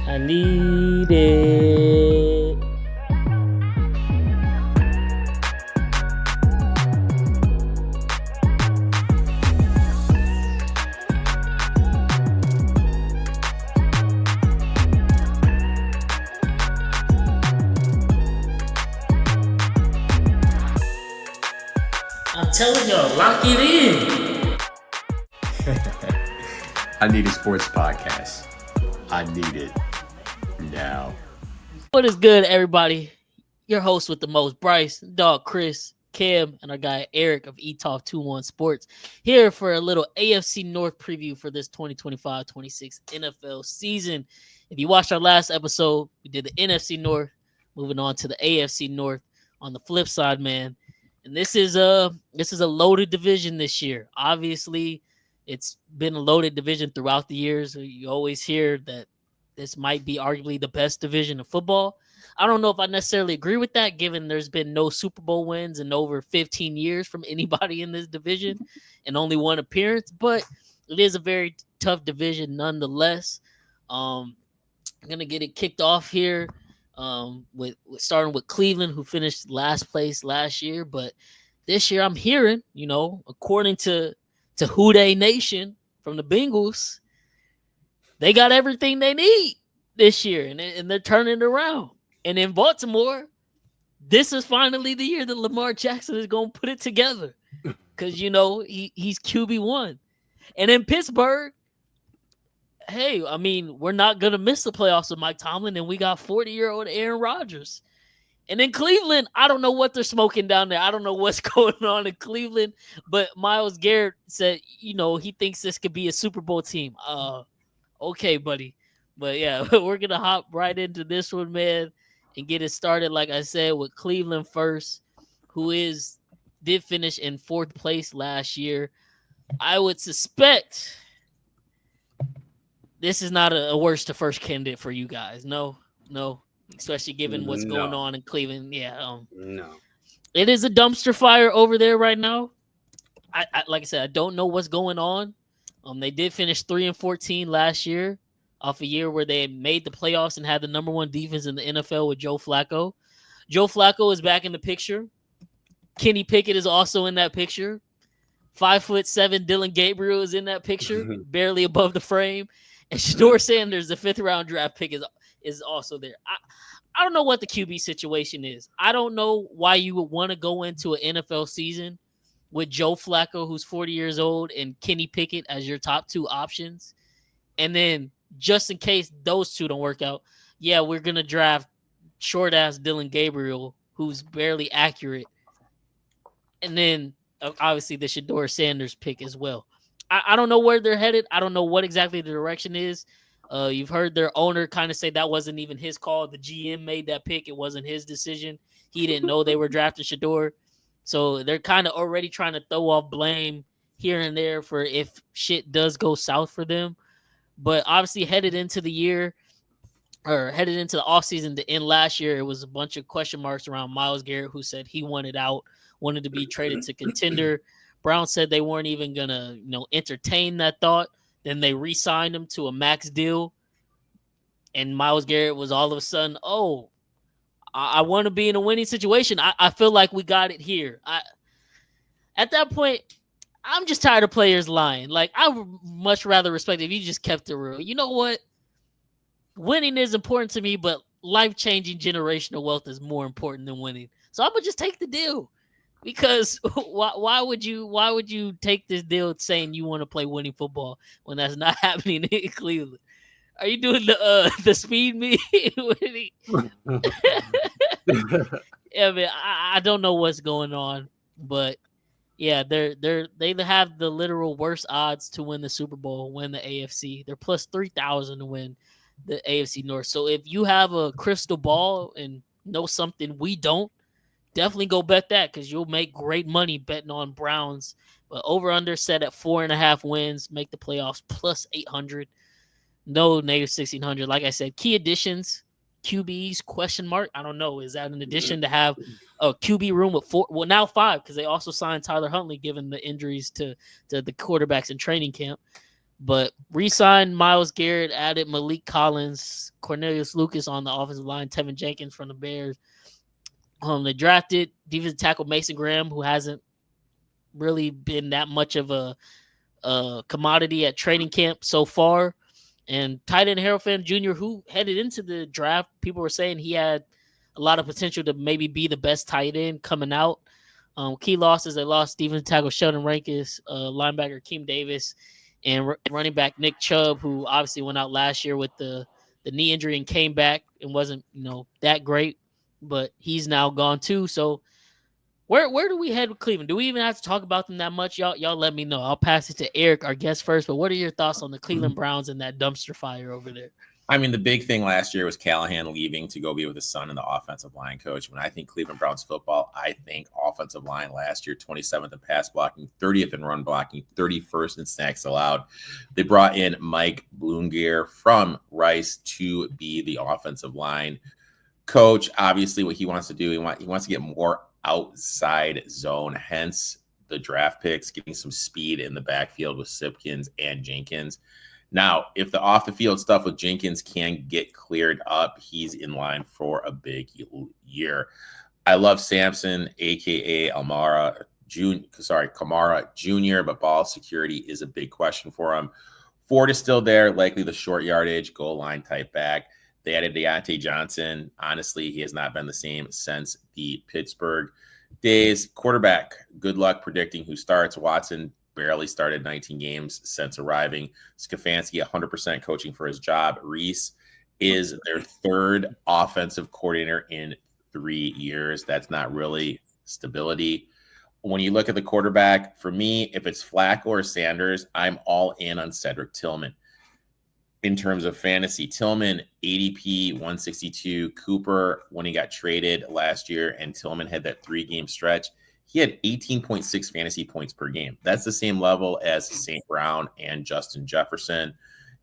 I need it. I'm telling y'all, lock it in. I need a sports podcast. I need it now. What is good, everybody? Your host with the most, Bryce, dog Chris, Cam, and our guy Eric of eTalk 21 Sports here for a little AFC North preview for this 2025-26 NFL season. If you watched our last episode, we did the NFC North, moving on to the AFC North on the flip side, man. And this is a loaded division this year. Obviously, it's been a loaded division throughout the years. You always hear that this might be arguably the best division of football. I don't know if I necessarily agree with that, given there's been no Super Bowl wins in over 15 years from anybody in this division and only one appearance, but it is a very tough division nonetheless. I'm going to get it kicked off here with starting with Cleveland, who finished last place last year. But this year I'm hearing, according to Who Dey Nation from the Bengals, they got everything they need this year, and they're turning it around. And in Baltimore, this is finally the year that Lamar Jackson is going to put it together because, he's QB1. And in Pittsburgh, hey, I mean, we're not going to miss the playoffs with Mike Tomlin, and we got 40-year-old Aaron Rodgers. And in Cleveland, I don't know what they're smoking down there. I don't know what's going on in Cleveland, but Myles Garrett said, he thinks this could be a Super Bowl team. Okay, buddy. But yeah, we're going to hop right into this one, man, and get it started, like I said, with Cleveland first, who did finish in 4th place last year. I would suspect this is not a worst to first candidate for you guys. No, especially given what's going on in Cleveland. Yeah. No. It is a dumpster fire over there right now. I like I said, I don't know what's going on. They did finish 3-14 last year, off a year where they made the playoffs and had the number 1 defense in the NFL with Joe Flacco. Joe Flacco is back in the picture. Kenny Pickett is also in that picture. 5'7" Dylan Gabriel is in that picture, barely above the frame. And Shedeur Sanders, the 5th-round draft pick, is also there. I don't know what the QB situation is. I don't know why you would want to go into an NFL season with Joe Flacco, who's 40 years old, and Kenny Pickett as your top 2 options. And then just in case those 2 don't work out, yeah, we're going to draft short-ass Dylan Gabriel, who's barely accurate. And then, obviously, the Shedeur Sanders pick as well. I don't know where they're headed. I don't know what exactly the direction is. You've heard their owner kind of say that wasn't even his call. The GM made that pick. It wasn't his decision. He didn't know they were drafting Shedeur. So they're kind of already trying to throw off blame here and there for if shit does go south for them. But obviously headed into the offseason to end last year, it was a bunch of question marks around Myles Garrett, who said he wanted out, wanted to be traded to contender. Brown said they weren't even going to, entertain that thought. Then they re-signed him to a max deal. And Myles Garrett was all of a sudden, I want to be in a winning situation. I feel like we got it here. At that point, I'm just tired of players lying. Like, I would much rather respect if you just kept it real. You know what? Winning is important to me, but life-changing generational wealth is more important than winning. So I'm going to just take the deal. Because why would you take this deal saying you want to play winning football when that's not happening in Cleveland? Are you doing the speed me? Yeah, man, I don't know what's going on, but yeah, they have the literal worst odds to win the Super Bowl, win the AFC. They're plus 3,000 to win the AFC North. So if you have a crystal ball and know something we don't, definitely go bet that because you'll make great money betting on Browns. But over-under set at 4.5 wins, make the playoffs plus 800. No negative 1,600. Like I said, key additions, QBs, question mark. I don't know. Is that an addition to have a QB room with 4? Well, now 5 because they also signed Tyler Huntley given the injuries to the quarterbacks in training camp. But re-signed Myles Garrett, added Malik Collins, Cornelius Lucas on the offensive line, Tevin Jenkins from the Bears. They drafted defensive tackle Mason Graham, who hasn't really been that much of a commodity at training camp so far. And tight end Harold Fan Jr., who headed into the draft, people were saying he had a lot of potential to maybe be the best tight end coming out. Key losses, they lost defensive tackle Sheldon Rankins, linebacker Keem Davis, and running back Nick Chubb, who obviously went out last year with the knee injury and came back and wasn't that great, but he's now gone too. So where do we head with Cleveland? Do we even have to talk about them that much? Y'all let me know. I'll pass it to Eric, our guest first. But what are your thoughts on the Cleveland Browns and that dumpster fire over there? I mean, the big thing last year was Callahan leaving to go be with his son and the offensive line coach. When I think Cleveland Browns football, I think offensive line last year, 27th in pass blocking, 30th in run blocking, 31st in snacks allowed. They brought in Mike Bloomgren from Rice to be the offensive line coach. Obviously, what he wants to do, he wants to get more outside zone, hence the draft picks, getting some speed in the backfield with Sipkins and Jenkins. Now, if the off-the-field stuff with Jenkins can get cleared up, he's in line for a big year. I love Sampson, a.k.a. Kamara Jr., but ball security is a big question for him. Ford is still there, likely the short yardage, goal line type back. They added Deontay Johnson. Honestly, he has not been the same since the Pittsburgh days. Quarterback, good luck predicting who starts. Watson barely started 19 games since arriving. Stefanski, 100% coaching for his job. Reese is their third offensive coordinator in 3 years. That's not really stability. When you look at the quarterback, for me, if it's Flacco or Sanders, I'm all in on Cedric Tillman. In terms of fantasy, Tillman, ADP 162. Cooper, when he got traded last year and Tillman had that 3-game stretch, he had 18.6 fantasy points per game. That's the same level as St. Brown and Justin Jefferson.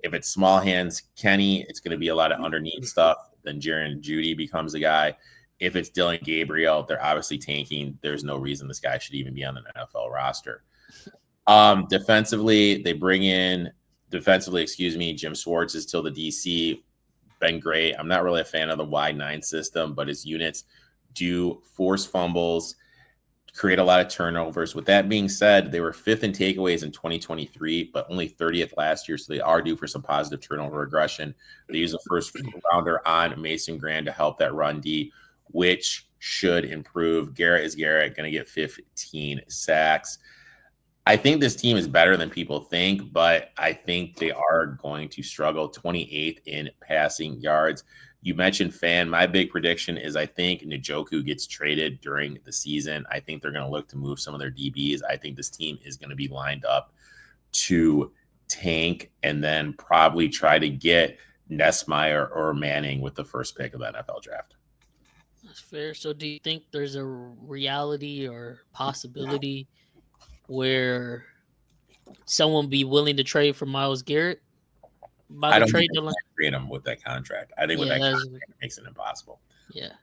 If it's small hands, Kenny, it's going to be a lot of underneath stuff. Then Jaron Judy becomes the guy. If it's Dylan Gabriel, they're obviously tanking. There's no reason this guy should even be on an NFL roster. Defensively, Jim Schwartz is still the DC. Been great. I'm not really a fan of the Y9 system, but his units do force fumbles, create a lot of turnovers. With that being said, they were 5th in takeaways in 2023, but only 30th last year, so they are due for some positive turnover regression. They use a first-rounder on Mason Graham to help that run D, which should improve. Garrett going to get 15 sacks. I think this team is better than people think, but I think they are going to struggle. 28th in passing yards. You mentioned Fan. My big prediction is I think Njoku gets traded during the season. I think they're going to look to move some of their DBs. I think this team is going to be lined up to tank and then probably try to get Nessmeyer or Manning with the first pick of the NFL draft. That's fair. So do you think there's a reality or possibility where someone be willing to trade for Myles Garrett? I don't think they can create him with that contract. I think with that contract, it makes it impossible. Yeah.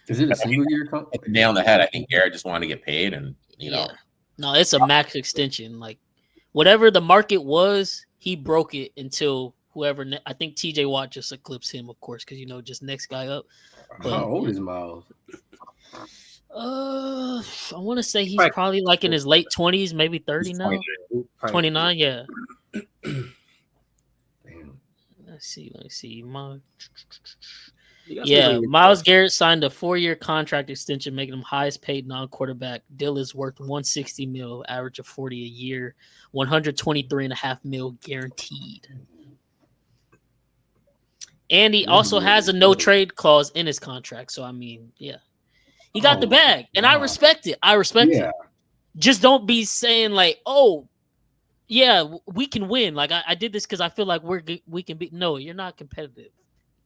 Is it a single-year contract? Nail on the head. I think Garrett just wanted to get paid, and you know. No, it's a max extension. Like whatever the market was, he broke it until whoever. I think T.J. Watt just eclipsed him, of course, because just next guy up. But, how old is Myles? I want to say he's probably like in his late 20s, maybe 30 now. 29, yeah. Let's see. Myles Garrett signed a 4-year contract extension, making him highest paid non-quarterback. Dill is worth $160 million, average of $40 a year, $123.5 million guaranteed. And he also has a no trade clause in his contract. So I mean, yeah. He got the bag, and I respect it. It. Just don't be saying like, "Oh, yeah, we can win." Like I did this because I feel like we can be. No, you're not competitive.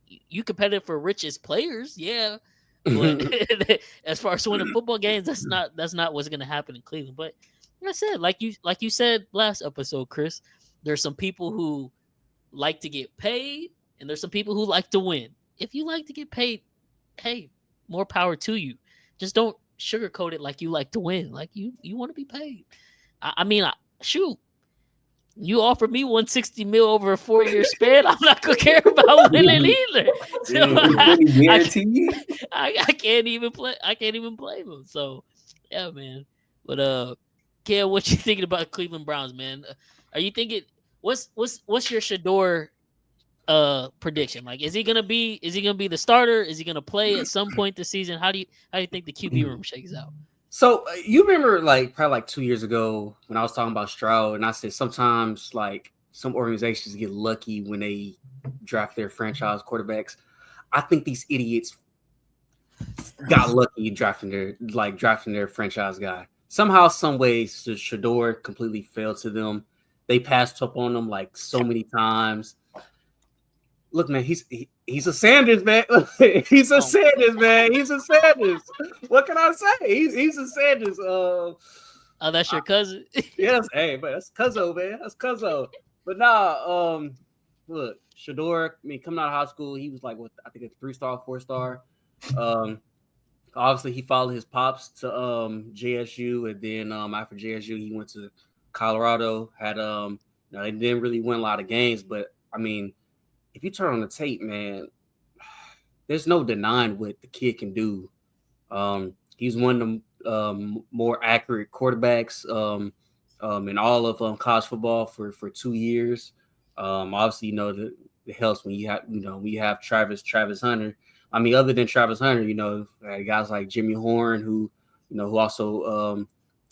You competitive for richest players, yeah. But as far as winning football games, that's not what's gonna happen in Cleveland. But like I said, like you said last episode, Chris, there's some people who like to get paid, and there's some people who like to win. If you like to get paid, hey, more power to you. Just don't sugarcoat it like you like to win. Like you want to be paid. I mean, shoot. You offer me 160 mil over a 4-year span, I'm not gonna care about winning either. So I can't even play. I can't even blame him. So yeah, man. But Kel, what you thinking about Cleveland Browns, man? Are you thinking what's your Shador prediction? Like, is he gonna be the starter? Is he gonna play at some point this season? How do you think the QB room shakes out? So you remember like probably like 2 years ago when I was talking about Stroud, and I said sometimes like some organizations get lucky when they draft their franchise quarterbacks. I think these idiots got lucky drafting their franchise guy. Somehow, some way, Shador completely failed to them. They passed up on him like so many times. Look, man, he's a Sanders, man. He's a Sanders, man. He's a Sanders. What can I say? He's a Sanders. Oh, that's your cousin? Yes, hey, but that's Cuzzo, man. That's Cuzzo. But nah, look, Shador, I mean, coming out of high school, he was like, what, I think a 3-star, 4-star. Obviously, he followed his pops to JSU, and then after JSU, he went to Colorado. Had they didn't really win a lot of games, but I mean, if you turn on the tape, man, there's no denying what the kid can do. He's one of the more accurate quarterbacks in all of college football for 2 years. Obviously, it helps when you have Travis Hunter. I mean, other than Travis Hunter, guys like Jimmy Horn, who also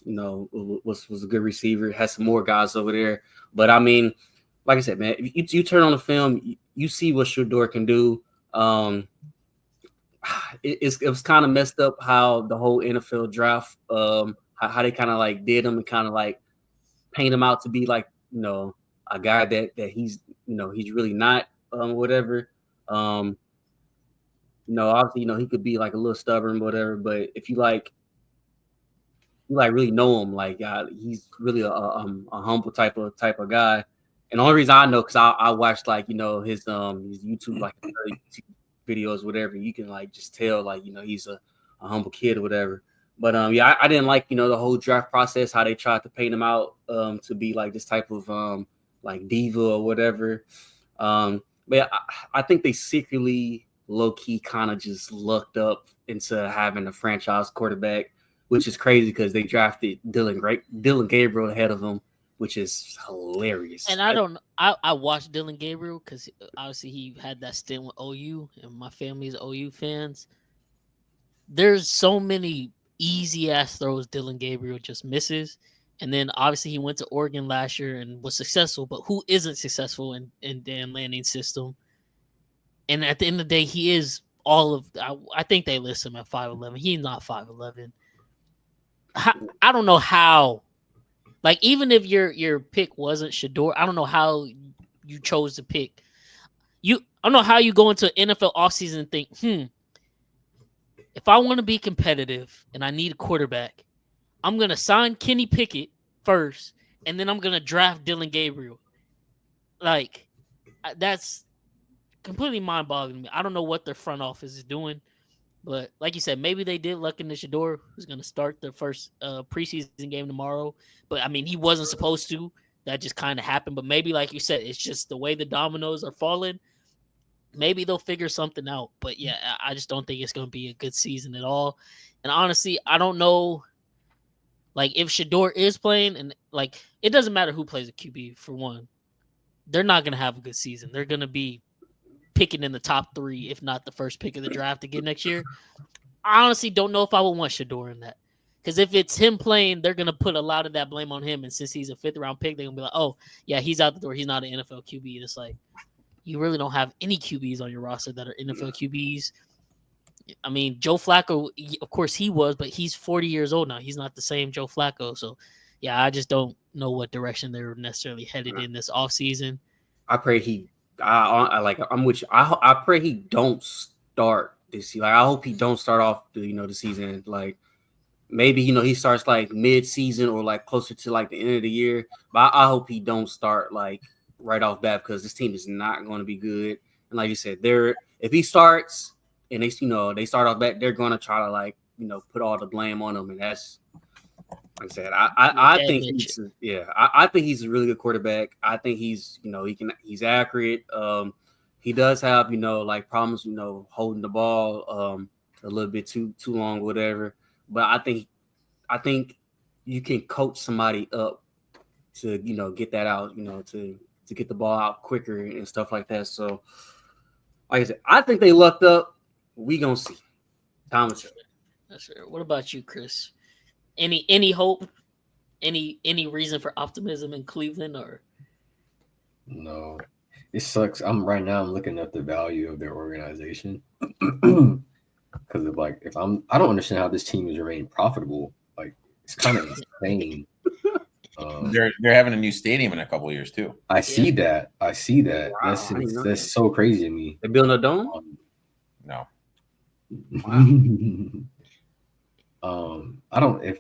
was a good receiver. Had some more guys over there, but I mean, like I said, man, if you turn on the film, you see what Shador can do. It was kind of messed up how the whole NFL draft, how they kind of like did him and kind of like paint him out to be like a guy that he's he's really not whatever. Obviously he could be like a little stubborn, whatever. But if you really know him, like he's really a humble type of guy. And the only reason I know because I watched his YouTube like videos, whatever. You can like just tell like he's a humble kid or whatever. But I didn't like the whole draft process, how they tried to paint him out to be like this type of like diva or whatever. But yeah, I think they secretly low key kind of just lucked up into having a franchise quarterback, which is crazy because they drafted Dylan Gabriel ahead of him, which is hilarious. And I watched Dylan Gabriel because obviously he had that stint with OU, and my family's OU fans. There's so many easy ass throws Dylan Gabriel just misses. And then obviously he went to Oregon last year and was successful, but who isn't successful in Dan Lanning's system? And at the end of the day, he is all of. I think they list him at 5'11". He's not 5'11". I don't know how. Like, even if your pick wasn't Shador, I don't know how you chose to pick. I don't know how you go into NFL offseason and think, if I want to be competitive and I need a quarterback, I'm going to sign Kenny Pickett first, and then I'm going to draft Dylan Gabriel. Like, that's completely mind-boggling to me. I don't know what their front office is doing. But like you said, maybe they did luck into Shador, who's going to start the first preseason game tomorrow. But, I mean, he wasn't supposed to. That just kind of happened. But maybe, like you said, it's just the way the dominoes are falling. Maybe they'll figure something out. But, yeah, I just don't think it's going to be a good season at all. And, honestly, I don't know, like, if Shador is playing. And, like, it doesn't matter who plays a QB, for one. They're not going to have a good season. They're going to be picking in the top 3, if not the first pick of the draft again next year. I honestly don't know if I would want Shador in that. Because if it's him playing, they're going to put a lot of that blame on him. And since he's a 5th-round pick, they're going to be like, oh, yeah, he's out the door. He's not an NFL QB. And it's like, you really don't have any QBs on your roster that are NFL QBs. I mean, Joe Flacco, of course he was, but he's 40 years old now. He's not the same Joe Flacco. So, yeah, I just don't know what direction they're necessarily headed in this offseason. I pray I'm with you. I pray he don't start this year. Like, I hope he don't start off the season like maybe he starts like mid-season or like closer to like the end of the year. But I hope he don't start like right off bat because this team is not going to be good. And like you said, if he starts and they start off bat, they're going to try to like put all the blame on him, and Like I said, I Yeah, think Mitch. I think he's a really good quarterback. I think he's he's accurate. He does have like problems holding the ball a little bit too long, whatever. But I think you can coach somebody up to get that out, to get the ball out quicker and stuff like that. So like I said, I think they lucked up. We gonna see. Time will tell. That's right. What about you, Chris? Any hope? Any reason for optimism in Cleveland or? No, it sucks. I'm looking at the value of their organization because of like I don't understand how this team has remained profitable. Like it's kind of insane. They're having a new stadium in a couple of years too. I see that. Wow, That's so crazy to me. They're building a dome. No. I don't if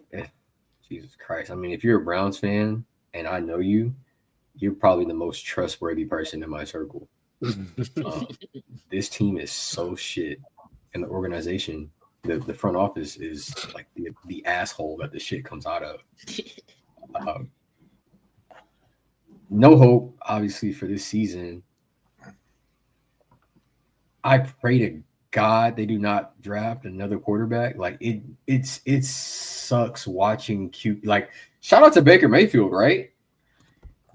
Jesus Christ. I mean, if you're a Browns fan and I know you, you're probably the most trustworthy person in my circle. This team is so shit, and the organization, the front office is like the asshole that the shit comes out of. No hope, obviously, for this season. I pray to God they do not draft another quarterback. Like it sucks watching like shout out to Baker Mayfield, right?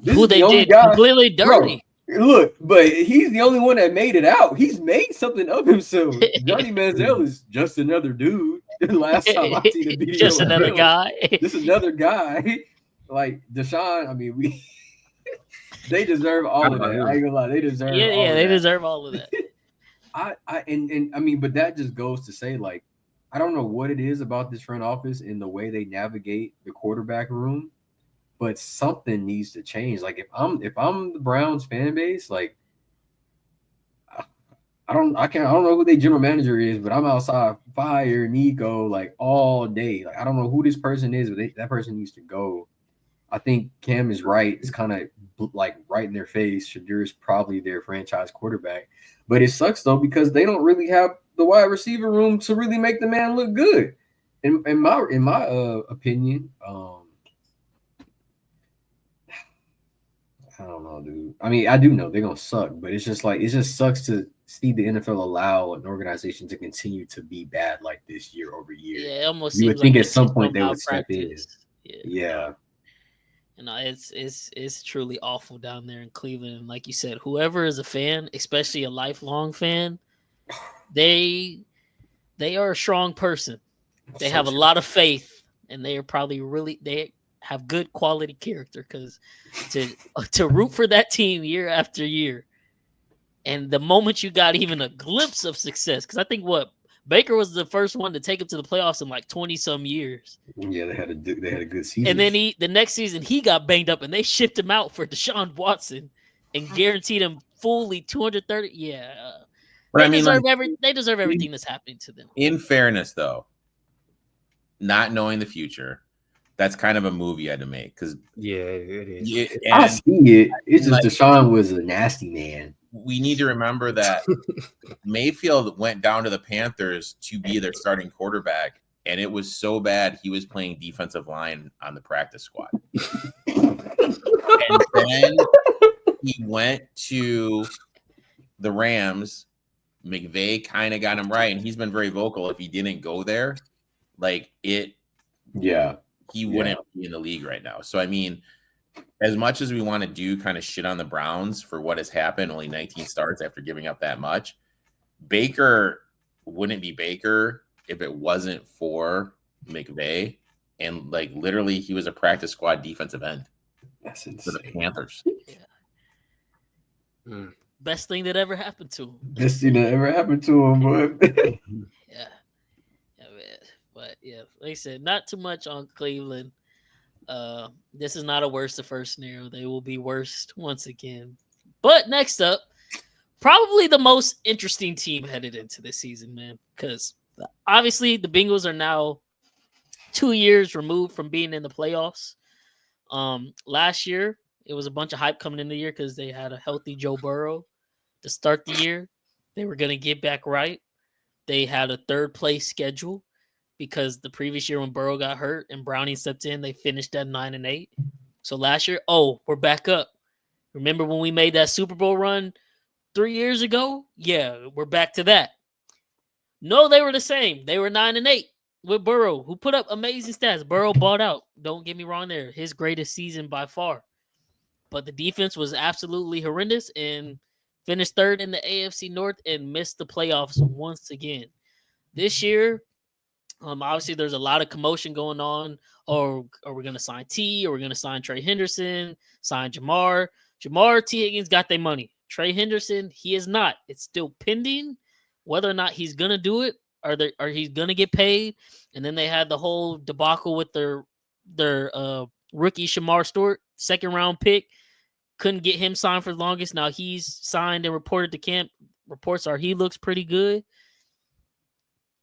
Who they did completely dirty. Bro, look, but he's the only one that made it out. He's made something of himself. Johnny Manziel is just another dude. Last time I seen a video, just another guy. Just another guy. Like Deshaun, I mean, they deserve all of that. I ain't gonna lie, they deserve. They deserve all of that. I mean, but that just goes to say, like, I don't know what it is about this front office and the way they navigate the quarterback room, but something needs to change. Like, if I'm the Browns fan base, like, I don't know who their general manager is, but I'm outside fire Nico like all day. Like, I don't know who this person is, but that person needs to go. I think Cam is right. It's kind of like right in their face. Shadur is probably their franchise quarterback. But it sucks, though, because they don't really have the wide receiver room to really make the man look good. In my opinion, I don't know, dude. I mean, I do know they're going to suck, but it's just like it just sucks to see the NFL allow an organization to continue to be bad like this year over year. Yeah, it almost you seems would think like at some point they would step in. Yeah. You know, it's truly awful down there in Cleveland. And like you said, whoever is a fan, especially a lifelong fan, they are a strong person. They have a lot of faith, and they are probably they have good quality character because to root for that team year after year, and the moment you got even a glimpse of success, because I think Baker was the first one to take him to the playoffs in like 20-some years. Yeah, they had a good season. And then the next season he got banged up, and they shipped him out for Deshaun Watson and guaranteed him fully 230. Yeah, but they deserve everything that's happening to them. In fairness, though, not knowing the future, that's kind of a move you had to make because it is. I see it. It's just Deshaun was a nasty man. We need to remember that Mayfield went down to the Panthers to be their starting quarterback, and it was so bad he was playing defensive line on the practice squad. And then he went to the Rams. McVay kind of got him right, and he's been very vocal. If he didn't go there, he wouldn't be in the league right now. So, I mean, as much as we want to do kind of shit on the Browns for what has happened, only 19 starts after giving up that much, Baker wouldn't be Baker if it wasn't for McVay. And literally he was a practice squad defensive end. That's insane. For the Panthers. Yeah. Best thing that ever happened to him. Best thing that ever happened to him, boy. Yeah, man. But yeah, like I said, not too much on Cleveland. This is not a worst to first scenario. They will be worst once again. But next up, probably the most interesting team headed into this season, man. Because obviously the Bengals are now 2 years removed from being in the playoffs. Last year, it was a bunch of hype coming in the year because they had a healthy Joe Burrow to start the year. They were going to get back right. They had a third place schedule. because the previous year when Burrow got hurt and Browning stepped in, they finished at 9-8. So last year, we're back up. Remember when we made that Super Bowl run 3 years ago? Yeah, we're back to that. No, they were the same. They were 9-8 with Burrow, who put up amazing stats. Burrow bought out. Don't get me wrong there. His greatest season by far. But the defense was absolutely horrendous and finished third in the AFC North and missed the playoffs once again. This year, obviously there's a lot of commotion going on. Or are we going to sign T? Or we're going to sign Trey Henderson? Sign Jamar? Jamar, T. Higgins got their money. Trey Henderson, he is not. It's still pending whether or not he's going to do it or he's going to get paid. And then they had the whole debacle with their rookie Shamar Stewart, second-round pick. Couldn't get him signed for the longest. Now he's signed and reported to camp. Reports are he looks pretty good.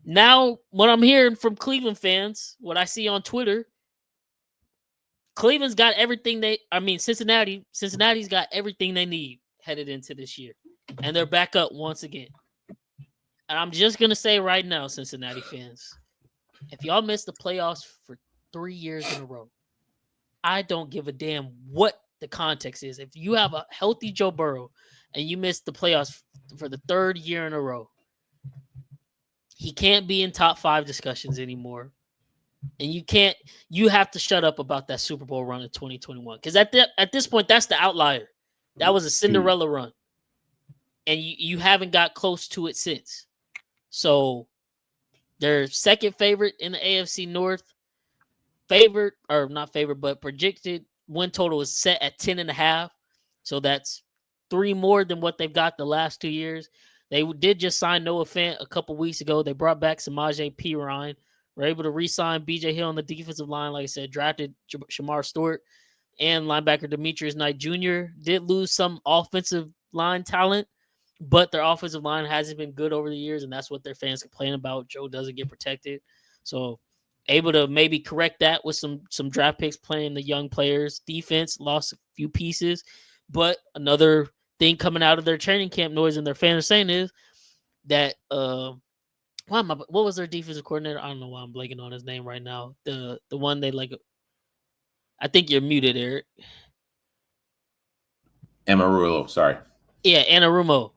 Now, what I'm hearing from Cleveland fans, what I see on Twitter, Cleveland's got everything Cincinnati's got everything they need headed into this year. And they're back up once again. And I'm just going to say right now, Cincinnati fans, if y'all miss the playoffs for 3 years in a row, I don't give a damn what the context is. If you have a healthy Joe Burrow and you miss the playoffs for the third year in a row, he can't be in top 5 discussions anymore. And you have to shut up about that Super Bowl run in 2021. Because at this point, that's the outlier. That was a Cinderella run. And you haven't got close to it since. So their second favorite in the AFC North, projected win total is set at 10.5. So that's 3 more than what they've got the last 2 years. They did just sign Noah Fant a couple weeks ago. They brought back Samaje Perine. Were able to re-sign B.J. Hill on the defensive line. Like I said, drafted Shamar Stewart and linebacker Demetrius Knight Jr. Did lose some offensive line talent, but their offensive line hasn't been good over the years, and that's what their fans complain about. Joe doesn't get protected. So able to maybe correct that with some draft picks playing the young players. Defense lost a few pieces, but another thing coming out of their training camp noise and their fans are saying is that what was their defensive coordinator? I don't know why I'm blanking on his name right now. The one they like. I think you're muted, Eric. Amarulo, sorry. Yeah, Anarumo.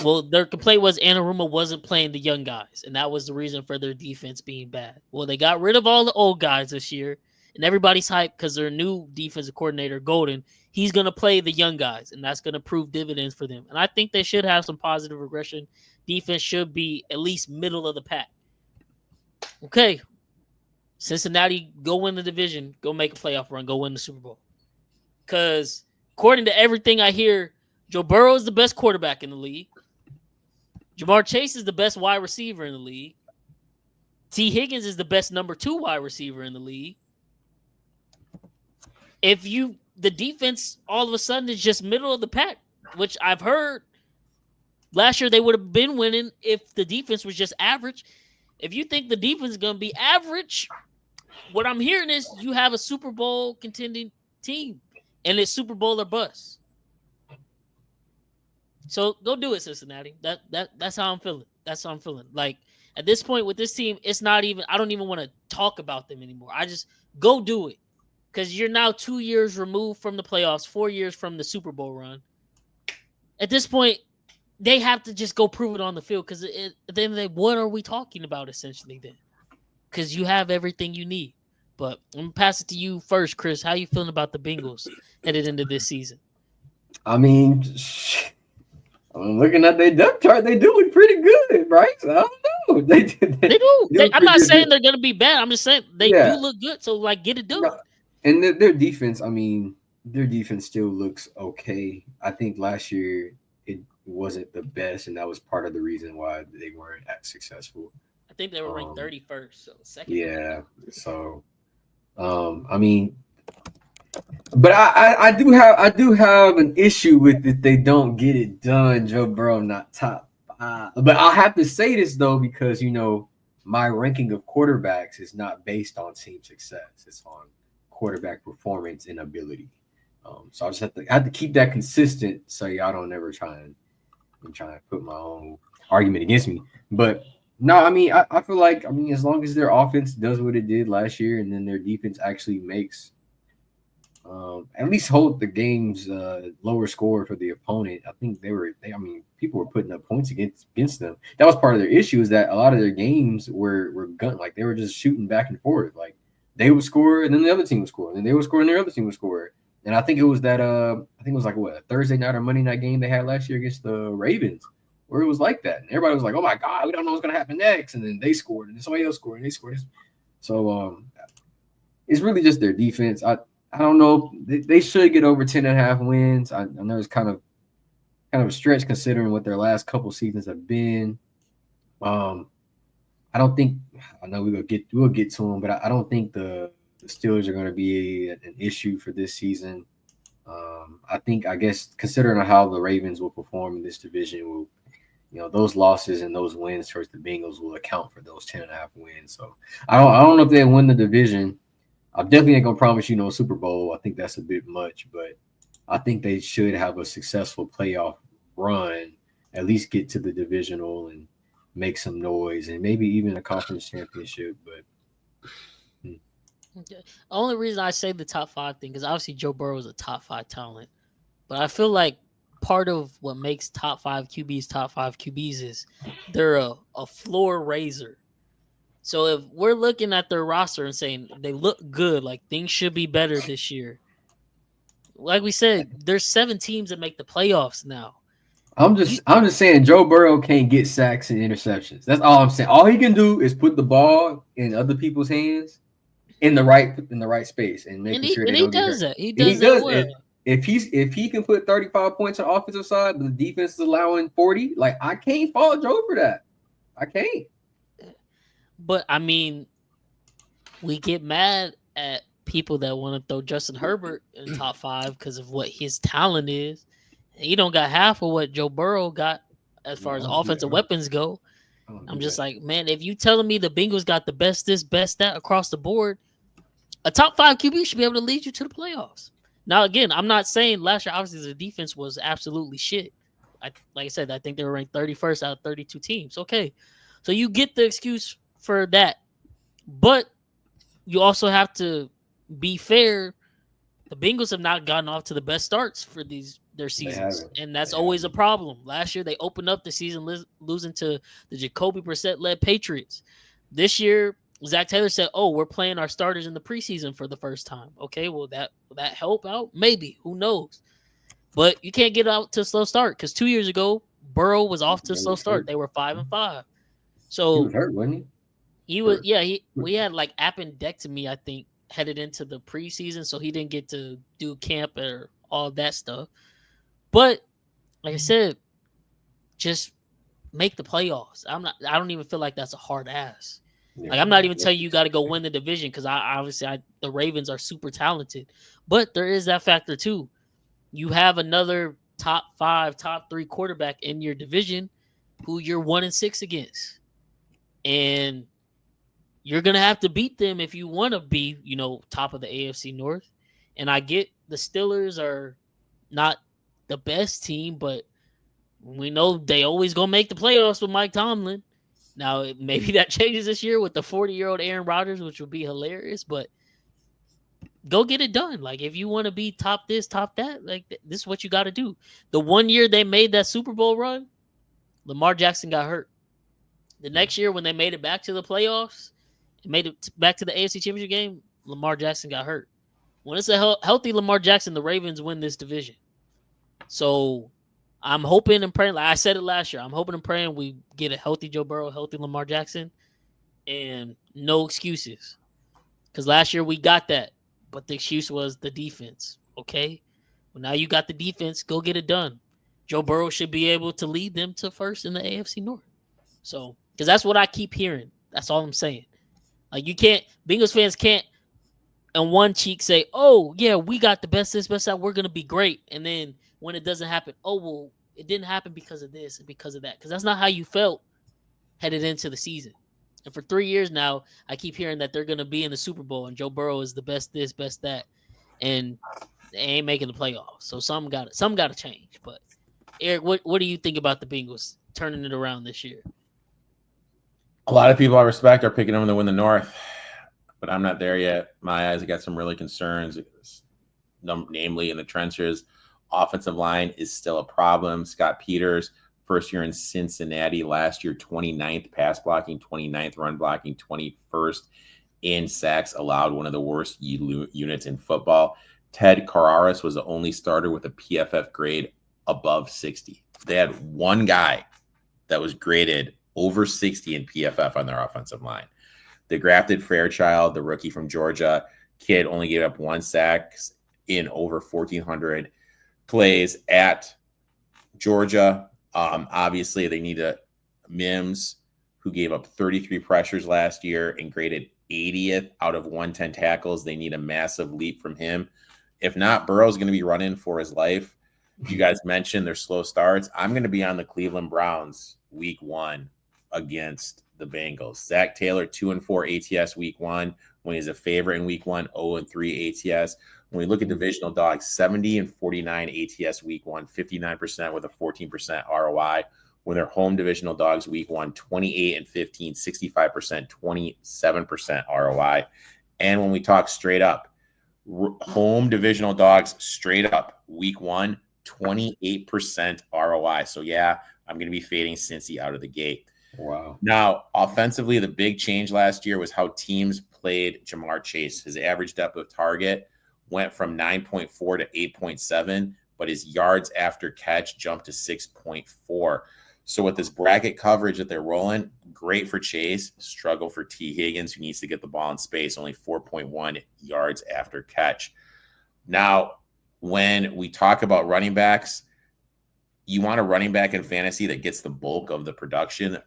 Well, their complaint was Anarumo wasn't playing the young guys, and that was the reason for their defense being bad. Well, they got rid of all the old guys this year, and everybody's hyped because their new defensive coordinator, Golden, he's going to play the young guys, and that's going to prove dividends for them. And I think they should have some positive regression. Defense should be at least middle of the pack. Okay. Cincinnati, go win the division. Go make a playoff run. Go win the Super Bowl. Because according to everything I hear, Joe Burrow is the best quarterback in the league. Jamar Chase is the best wide receiver in the league. T. Higgins is the best number 2 wide receiver in the league. The defense all of a sudden is just middle of the pack, which I've heard last year they would have been winning if the defense was just average. If you think the defense is going to be average, what I'm hearing is you have a Super Bowl contending team, and it's Super Bowl or bust. So go do it, Cincinnati. That's how I'm feeling. That's how I'm feeling. Like at this point with this team, it's not even. I don't even want to talk about them anymore. I just go do it because you're now 2 years removed from the playoffs, 4 years from the Super Bowl run. At this point, they have to just go prove it on the field because then what are we talking about essentially then? Because you have everything you need. But I'm going to pass it to you first, Chris. How you feeling about the Bengals headed into this season? I mean, I'm looking at their depth chart. They do look pretty good, right? So I don't know. They do. I'm not saying they're going to be bad. I'm just saying they do look good. So, get it done. No. And their defense, their defense still looks okay. I think last year it wasn't the best, and that was part of the reason why they weren't as successful. I think they were ranked 31st, so second. Yeah. So, but I do have an issue with it. They don't get it done. Joe Burrow not top 5. But I'll have to say this though, because my ranking of quarterbacks is not based on team success. It's on quarterback performance and ability. So I just have to keep that consistent so y'all don't ever try and put my own argument against me. But No, I feel like as long as their offense does what it did last year, and then their defense actually makes at least hold the game's lower score for the opponent. I think people were putting up points against them. That was part of their issue, is that a lot of their games were gun, like they were just shooting back and forth. Like they would score, and then the other team would score, and then they would score, and their other team would score. And I think it was like a Thursday night or Monday night game they had last year against the Ravens, where it was like that, and everybody was like, "Oh my God, we don't know what's gonna happen next," and then they scored, and then somebody else scored, and they scored. So it's really just their defense. I don't know. They should get over 10.5 wins. I know it's kind of a stretch considering what their last couple seasons have been. I don't think. I know we'll get to them, but I don't think the Steelers are going to be an issue for this season. I guess considering how the Ravens will perform in this division, those losses and those wins towards the Bengals will account for those 10.5 wins. So I don't know if they win the division. I definitely ain't gonna promise you no Super Bowl. I think that's a bit much, but I think they should have a successful playoff run, at least get to the divisional and make some noise, and maybe even a conference championship. But Okay. The only reason I say the top 5 thing, because obviously Joe Burrow is a top 5 talent, but I feel like part of what makes top 5 QBs is they're a floor raiser. So if we're looking at their roster and saying they look good, like things should be better this year, like we said, there's 7 teams that make the playoffs now. I'm just saying Joe Burrow can't get sacks and interceptions. That's all I'm saying. All he can do is put the ball in other people's hands in the right space and making sure they don't get hurt. He does that well. If he can put 35 points on the offensive side, but the defense is allowing 40, like I can't fault Joe for that. I can't. But we get mad at people that want to throw Justin Herbert in the top 5 because of what his talent is. He don't got half of what Joe Burrow got as far as offensive weapons go. I'm just like, man, if you telling me the Bengals got the best this, best that across the board, a top 5 QB should be able to lead you to the playoffs. Now, again, I'm not saying last year, obviously, the defense was absolutely shit. Like I said, I think they were ranked 31st out of 32 teams. Okay. So you get the excuse for that. But you also have to be fair. The Bengals have not gotten off to the best starts for their seasons. And that's always a problem. Last year, they opened up the season losing to the Jacoby Brissett-led Patriots. This year, Zach Taylor said, we're playing our starters in the preseason for the first time. Okay, will that help out? Maybe. Who knows? But you can't get out to a slow start because 2 years ago, Burrow was off to a slow start. They were 5-5. So he was hurt, wasn't he? He was, we had like appendectomy, I think, headed into the preseason, so he didn't get to do camp or all that stuff. But like I said, just make the playoffs. I don't even feel like that's a hard ass. Yeah, like I'm not even telling you got to go win the division because the Ravens are super talented, but there is that factor too. You have another top 5, top 3 quarterback in your division who you're 1-6 against, and you're gonna have to beat them if you want to be, top of the AFC North. And I get the Steelers are not the best team, but we know they always gonna make the playoffs with Mike Tomlin. Now, maybe that changes this year with the 40-year-old Aaron Rodgers, which would be hilarious, but go get it done. Like, if you want to be top this, top that, like, this is what you got to do. The 1 year they made that Super Bowl run, Lamar Jackson got hurt. The next year when they made it back to the playoffs, made it back to the AFC Championship game, Lamar Jackson got hurt. When it's a healthy Lamar Jackson, the Ravens win this division. So I'm hoping and praying, like I said it last year, I'm hoping and praying we get a healthy Joe Burrow, healthy Lamar Jackson, and no excuses. Because last year we got that, but the excuse was the defense, okay? Well, now you got the defense, go get it done. Joe Burrow should be able to lead them to first in the AFC North. So, because that's what I keep hearing. That's all I'm saying. Like, you can't, Bengals fans can't on one cheek say, we got the best this, best that, we're going to be great. And then when it doesn't happen, it didn't happen because of this and because of that. Because that's not how you felt headed into the season. And for 3 years now, I keep hearing that they're going to be in the Super Bowl and Joe Burrow is the best this, best that. And they ain't making the playoffs. So some got to change. But Eric, what do you think about the Bengals turning it around this year? A lot of people I respect are picking them to win the North, but I'm not there yet. My eyes, I got some really concerns, namely in the trenches. Offensive line is still a problem. Scott Peters, first year in Cincinnati, last year 29th pass blocking, 29th run blocking, 21st in sacks allowed, one of the worst units in football. Ted Kararis was the only starter with a PFF grade above 60. They had one guy that was graded over 60 in PFF on their offensive line. They drafted Fairchild, the rookie from Georgia. Kid only gave up 1 sack in over 1,400 plays at Georgia. Obviously, they need a Mims, who gave up 33 pressures last year and graded 80th out of 110 tackles. They need a massive leap from him. If not, Burrow's going to be running for his life. You guys mentioned their slow starts. I'm going to be on the Cleveland Browns week 1 against the Bengals. Zach Taylor, 2-4 ATS week 1 when he's a favorite in week 1, 0-3 ATS. When we look at divisional dogs, 70-49 ATS week 1, 59% with a 14% ROI. When they're home divisional dogs week 1, 28-15, 65%, 27% ROI. And when we talk straight up, home divisional dogs straight up week 1, 28% ROI. So yeah, I'm going to be fading Cincy out of the gate. Wow. Now, offensively, the big change last year was how teams played Jamar Chase. His average depth of target went from 9.4 to 8.7, but his yards after catch jumped to 6.4. So with this bracket coverage that they're rolling, great for Chase, struggle for T. Higgins, who needs to get the ball in space, only 4.1 yards after catch. Now, when we talk about running backs, you want a running back in fantasy that gets the bulk of the production.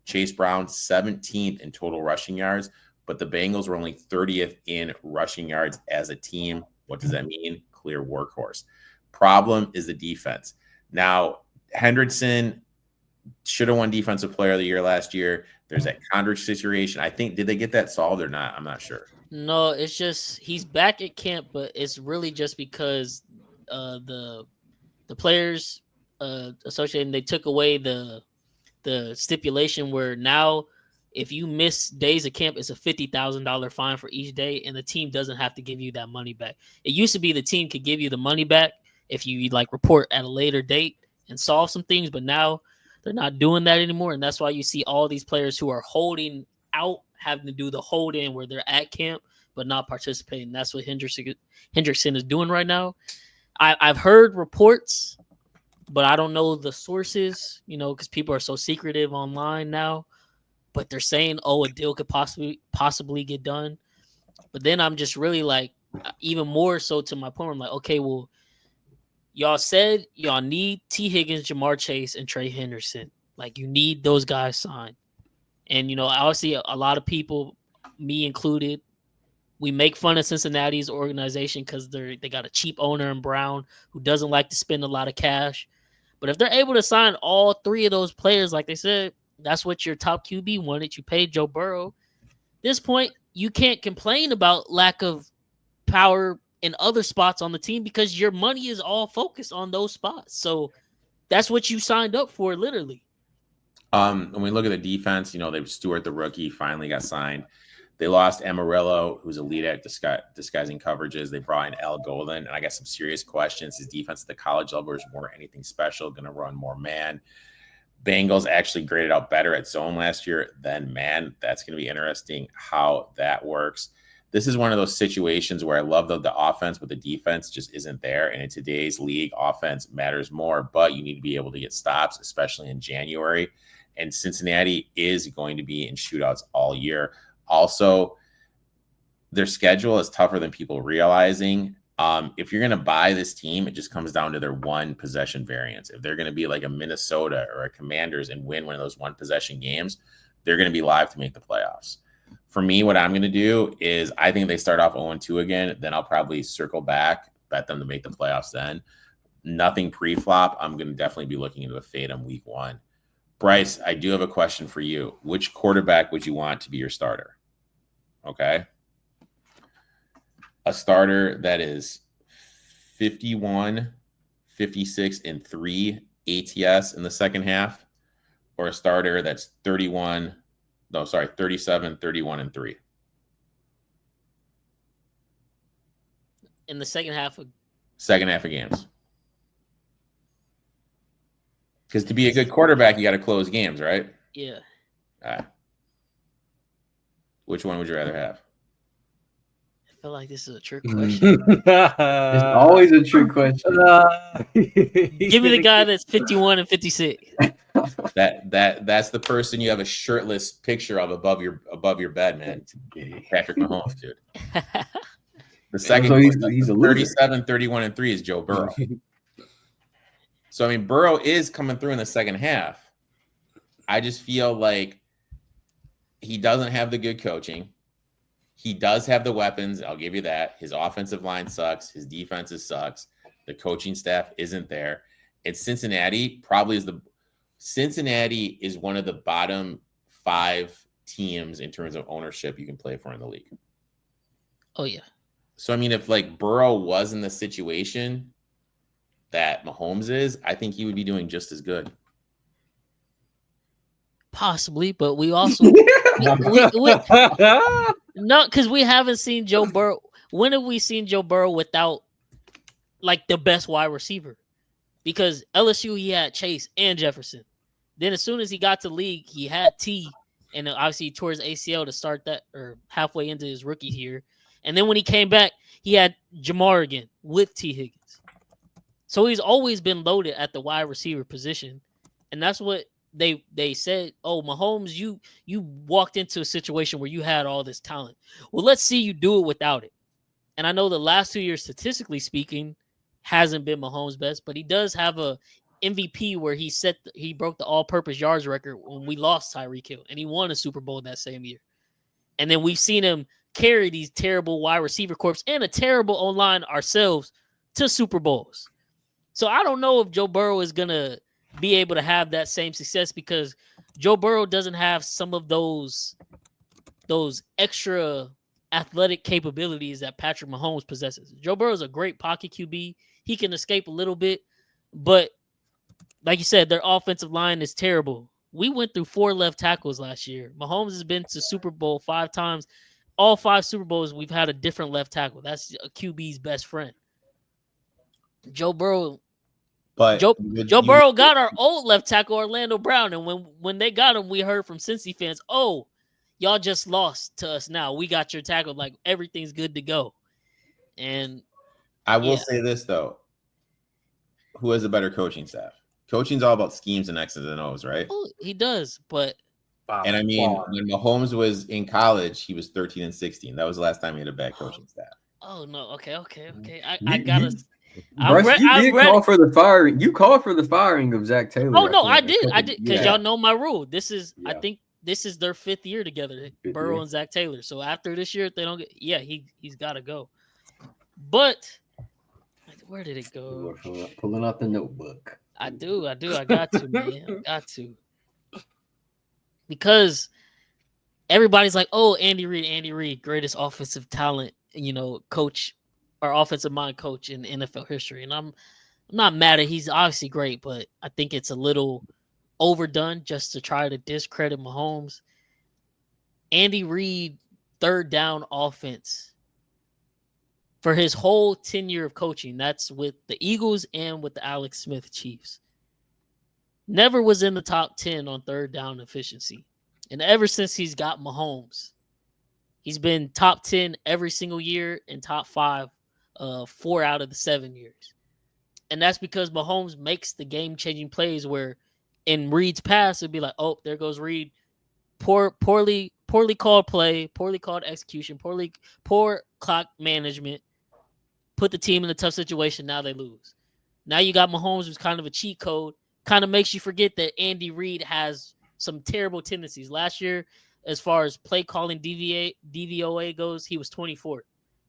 Chase Brown, 17th in total rushing yards, but the Bengals were only 30th in rushing yards as a team. What does that mean? Clear workhorse. Problem is the defense. Now, Hendrickson should have won Defensive Player of the Year last year. There's that Condrich situation. I think, did they get that solved or not? I'm not sure. No, it's just he's back at camp, but it's really just because the players associated, they took away the stipulation where now if you miss days of camp, it's a $50,000 fine for each day, and the team doesn't have to give you that money back. It used to be the team could give you the money back if you report at a later date and solve some things, but now they're not doing that anymore, and that's why you see all these players who are holding out having to do the hold in where they're at camp but not participating. That's what Hendrickson is doing right now. I've heard reports, but I don't know the sources, because people are so secretive online now. But they're saying, a deal could possibly get done. But then I'm just really even more so to my point, I'm like, okay, well, y'all said y'all need T. Higgins, Jamar Chase, and Trey Henderson. You need those guys signed. And, obviously a lot of people, me included, we make fun of Cincinnati's organization because they got a cheap owner in Brown who doesn't like to spend a lot of cash. But if they're able to sign all 3 of those players, like they said, that's what your top QB wanted. You paid Joe Burrow. At this point, you can't complain about lack of power in other spots on the team because your money is all focused on those spots. So that's what you signed up for, literally. When we look at the defense, Stewart, the rookie, finally got signed. They lost Amarillo, who's a lead at disguising coverages. They brought in Al Golden, and I got some serious questions. His defense at the college level is more anything special, going to run more man. Bengals actually graded out better at zone last year than man. That's going to be interesting how that works. This is one of those situations where I love the offense, but the defense just isn't there. And in today's league, offense matters more, but you need to be able to get stops, especially in January. And Cincinnati is going to be in shootouts all year. Also, their schedule is tougher than people realizing. If you're going to buy this team, it just comes down to their one possession variance. If they're going to be like a Minnesota or a Commanders and win one of those one possession games, they're going to be live to make the playoffs. For me, what I'm going to do is I think they start off 0-2 again. Then I'll probably circle back, bet them to make the playoffs then. Nothing pre-flop. I'm going to definitely be looking into a fade on week 1. Bryce, I do have a question for you. Which quarterback would you want to be your starter? Okay. A starter that is 51, 56, and 3 ATS in the second half, or a starter that's 31, No, sorry, 37, 31, and 3. In the second half of games. Because to be a good quarterback, you got to close games, right? Yeah. Which one would you rather have? I feel like this is a trick question. It's always a trick question. Give me the guy that's 51 and 56. That's the person you have a shirtless picture of above your bed, man. Patrick Mahomes, dude. The second, so he's a loser. 37, 31, and 3 is Joe Burrow. So, I mean, Burrow is coming through in the second half. I just feel like he doesn't have the good coaching. He does have the weapons. I'll give you that. His offensive line sucks. His defense sucks. The coaching staff isn't there. And Cincinnati is one of the bottom 5 teams in terms of ownership you can play for in the league. Oh, yeah. So, I mean, if like Burrow was in the situation that Mahomes is, I think he would be doing just as good. Possibly, but we also no, because we haven't seen Joe Burrow. When have we seen Joe Burrow without like the best wide receiver? Because LSU, he had Chase and Jefferson. Then as soon as he got to league, he had T, and obviously he tore his ACL to start that, or halfway into his rookie year. And then when he came back, he had Jamar again with T. Higgins. So he's always been loaded at the wide receiver position. And that's what they said, oh, Mahomes, you walked into a situation where you had all this talent. Well, let's see you do it without it. And I know the last 2 years, statistically speaking, hasn't been Mahomes' best, but he does have a MVP where he broke the all-purpose yards record when we lost Tyreek Hill, and he won a Super Bowl that same year. And then we've seen him carry these terrible wide receiver corps and a terrible O-line ourselves to Super Bowls. So I don't know if Joe Burrow is going to be able to have that same success because Joe Burrow doesn't have some of those extra athletic capabilities that Patrick Mahomes possesses. Joe Burrow is a great pocket QB. He can escape a little bit, but like you said, their offensive line is terrible. We went through 4 left tackles last year. Mahomes has been to Super Bowl 5 times. All 5 Super Bowls, we've had a different left tackle. That's a QB's best friend. Joe Burrow. But Joe Burrow got our old left tackle, Orlando Brown, and when they got him, we heard from Cincy fans, oh, y'all just lost to us now. We got your tackle. Like, everything's good to go. And I will say this, though. Who has a better coaching staff? Coaching's all about schemes and X's and O's, right? Oh, he does, but and I mean, when Mahomes was in college, he was 13 and 16. That was the last time he had a bad coaching staff. Oh no, okay. I gotta. Bryce, you did call for the firing. You called for the firing of Zach Taylor. Oh no, I did, because y'all know my rule. This is, I think, this is their 5th year together, Burrow and Zach Taylor. So after this year, if they don't get, he's got to go. But where did it go? Pulling out the notebook. I do. I got to, man. I got to. Because everybody's like, oh, Andy Reid, greatest offensive talent, coach or offensive mind coach in NFL history. And I'm not mad at, he's obviously great, but I think it's a little overdone just to try to discredit Mahomes. Andy Reid, 3rd down offense for his whole tenure of coaching. That's with the Eagles and with the Alex Smith Chiefs. Never was in the top 10 on 3rd down efficiency. And ever since he's got Mahomes, he's been top 10 every single year and top 5 4 out of the 7 years. And that's because Mahomes makes the game-changing plays where in Reid's pass, it'd be like, oh, there goes Reid. Poorly called play, poorly called execution, poor clock management. Put the team in a tough situation. Now they lose. Now you got Mahomes, who's kind of a cheat code. Kind of makes you forget that Andy Reid has some terrible tendencies. Last year, as far as play calling DVOA goes, he was 24th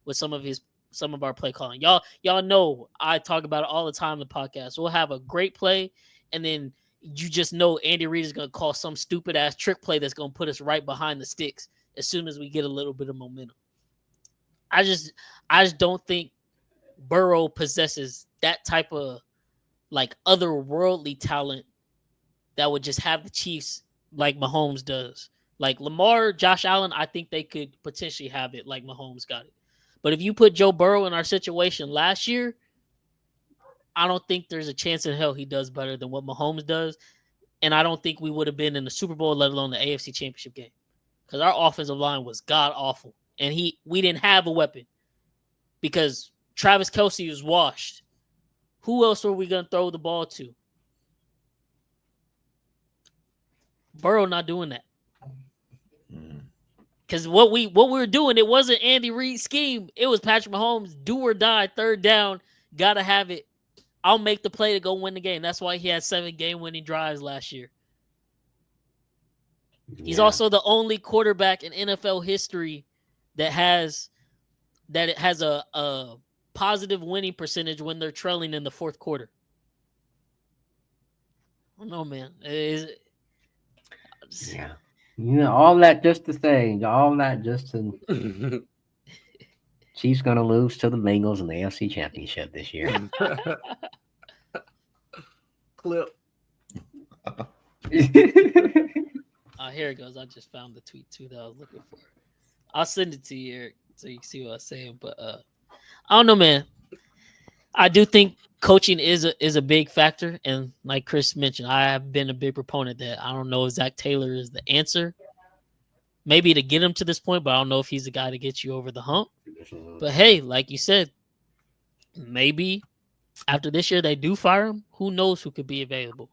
with some of our play calling. Y'all know I talk about it all the time in the podcast. We'll have a great play, and then you just know Andy Reid is going to call some stupid ass trick play that's going to put us right behind the sticks as soon as we get a little bit of momentum. I just don't think Burrow possesses that type of like otherworldly talent that would just have the Chiefs like Mahomes does. Like Lamar, Josh Allen, I think they could potentially have it like Mahomes got it. But if you put Joe Burrow in our situation last year, I don't think there's a chance in hell he does better than what Mahomes does. And I don't think we would have been in the Super Bowl, let alone the AFC Championship game. Because our offensive line was god awful. And we didn't have a weapon. Because Travis Kelce was washed. Who else were we going to throw the ball to? Burrow not doing that. Because what we were doing, it wasn't Andy Reid's scheme. It was Patrick Mahomes, do or die, third down, got to have it. I'll make the play to go win the game. That's why he had 7 game-winning drives last year. He's also the only quarterback in NFL history that has a positive winning percentage when they're trailing in the fourth quarter. I don't know, man. Yeah. All that just to say, all that just to Chiefs gonna lose to the Bengals in the AFC Championship this year. Clip. Here it goes. I just found the tweet too that I was looking for. I'll send it to you, Eric, so you can see what I'm saying. But I don't know, man. I do think coaching is a big factor, and like Chris mentioned, I have been a big proponent that I don't know if Zach Taylor is the answer. Maybe to get him to this point, but I don't know if he's the guy to get you over the hump. But hey, like you said, maybe after this year they do fire him. Who knows who could be available?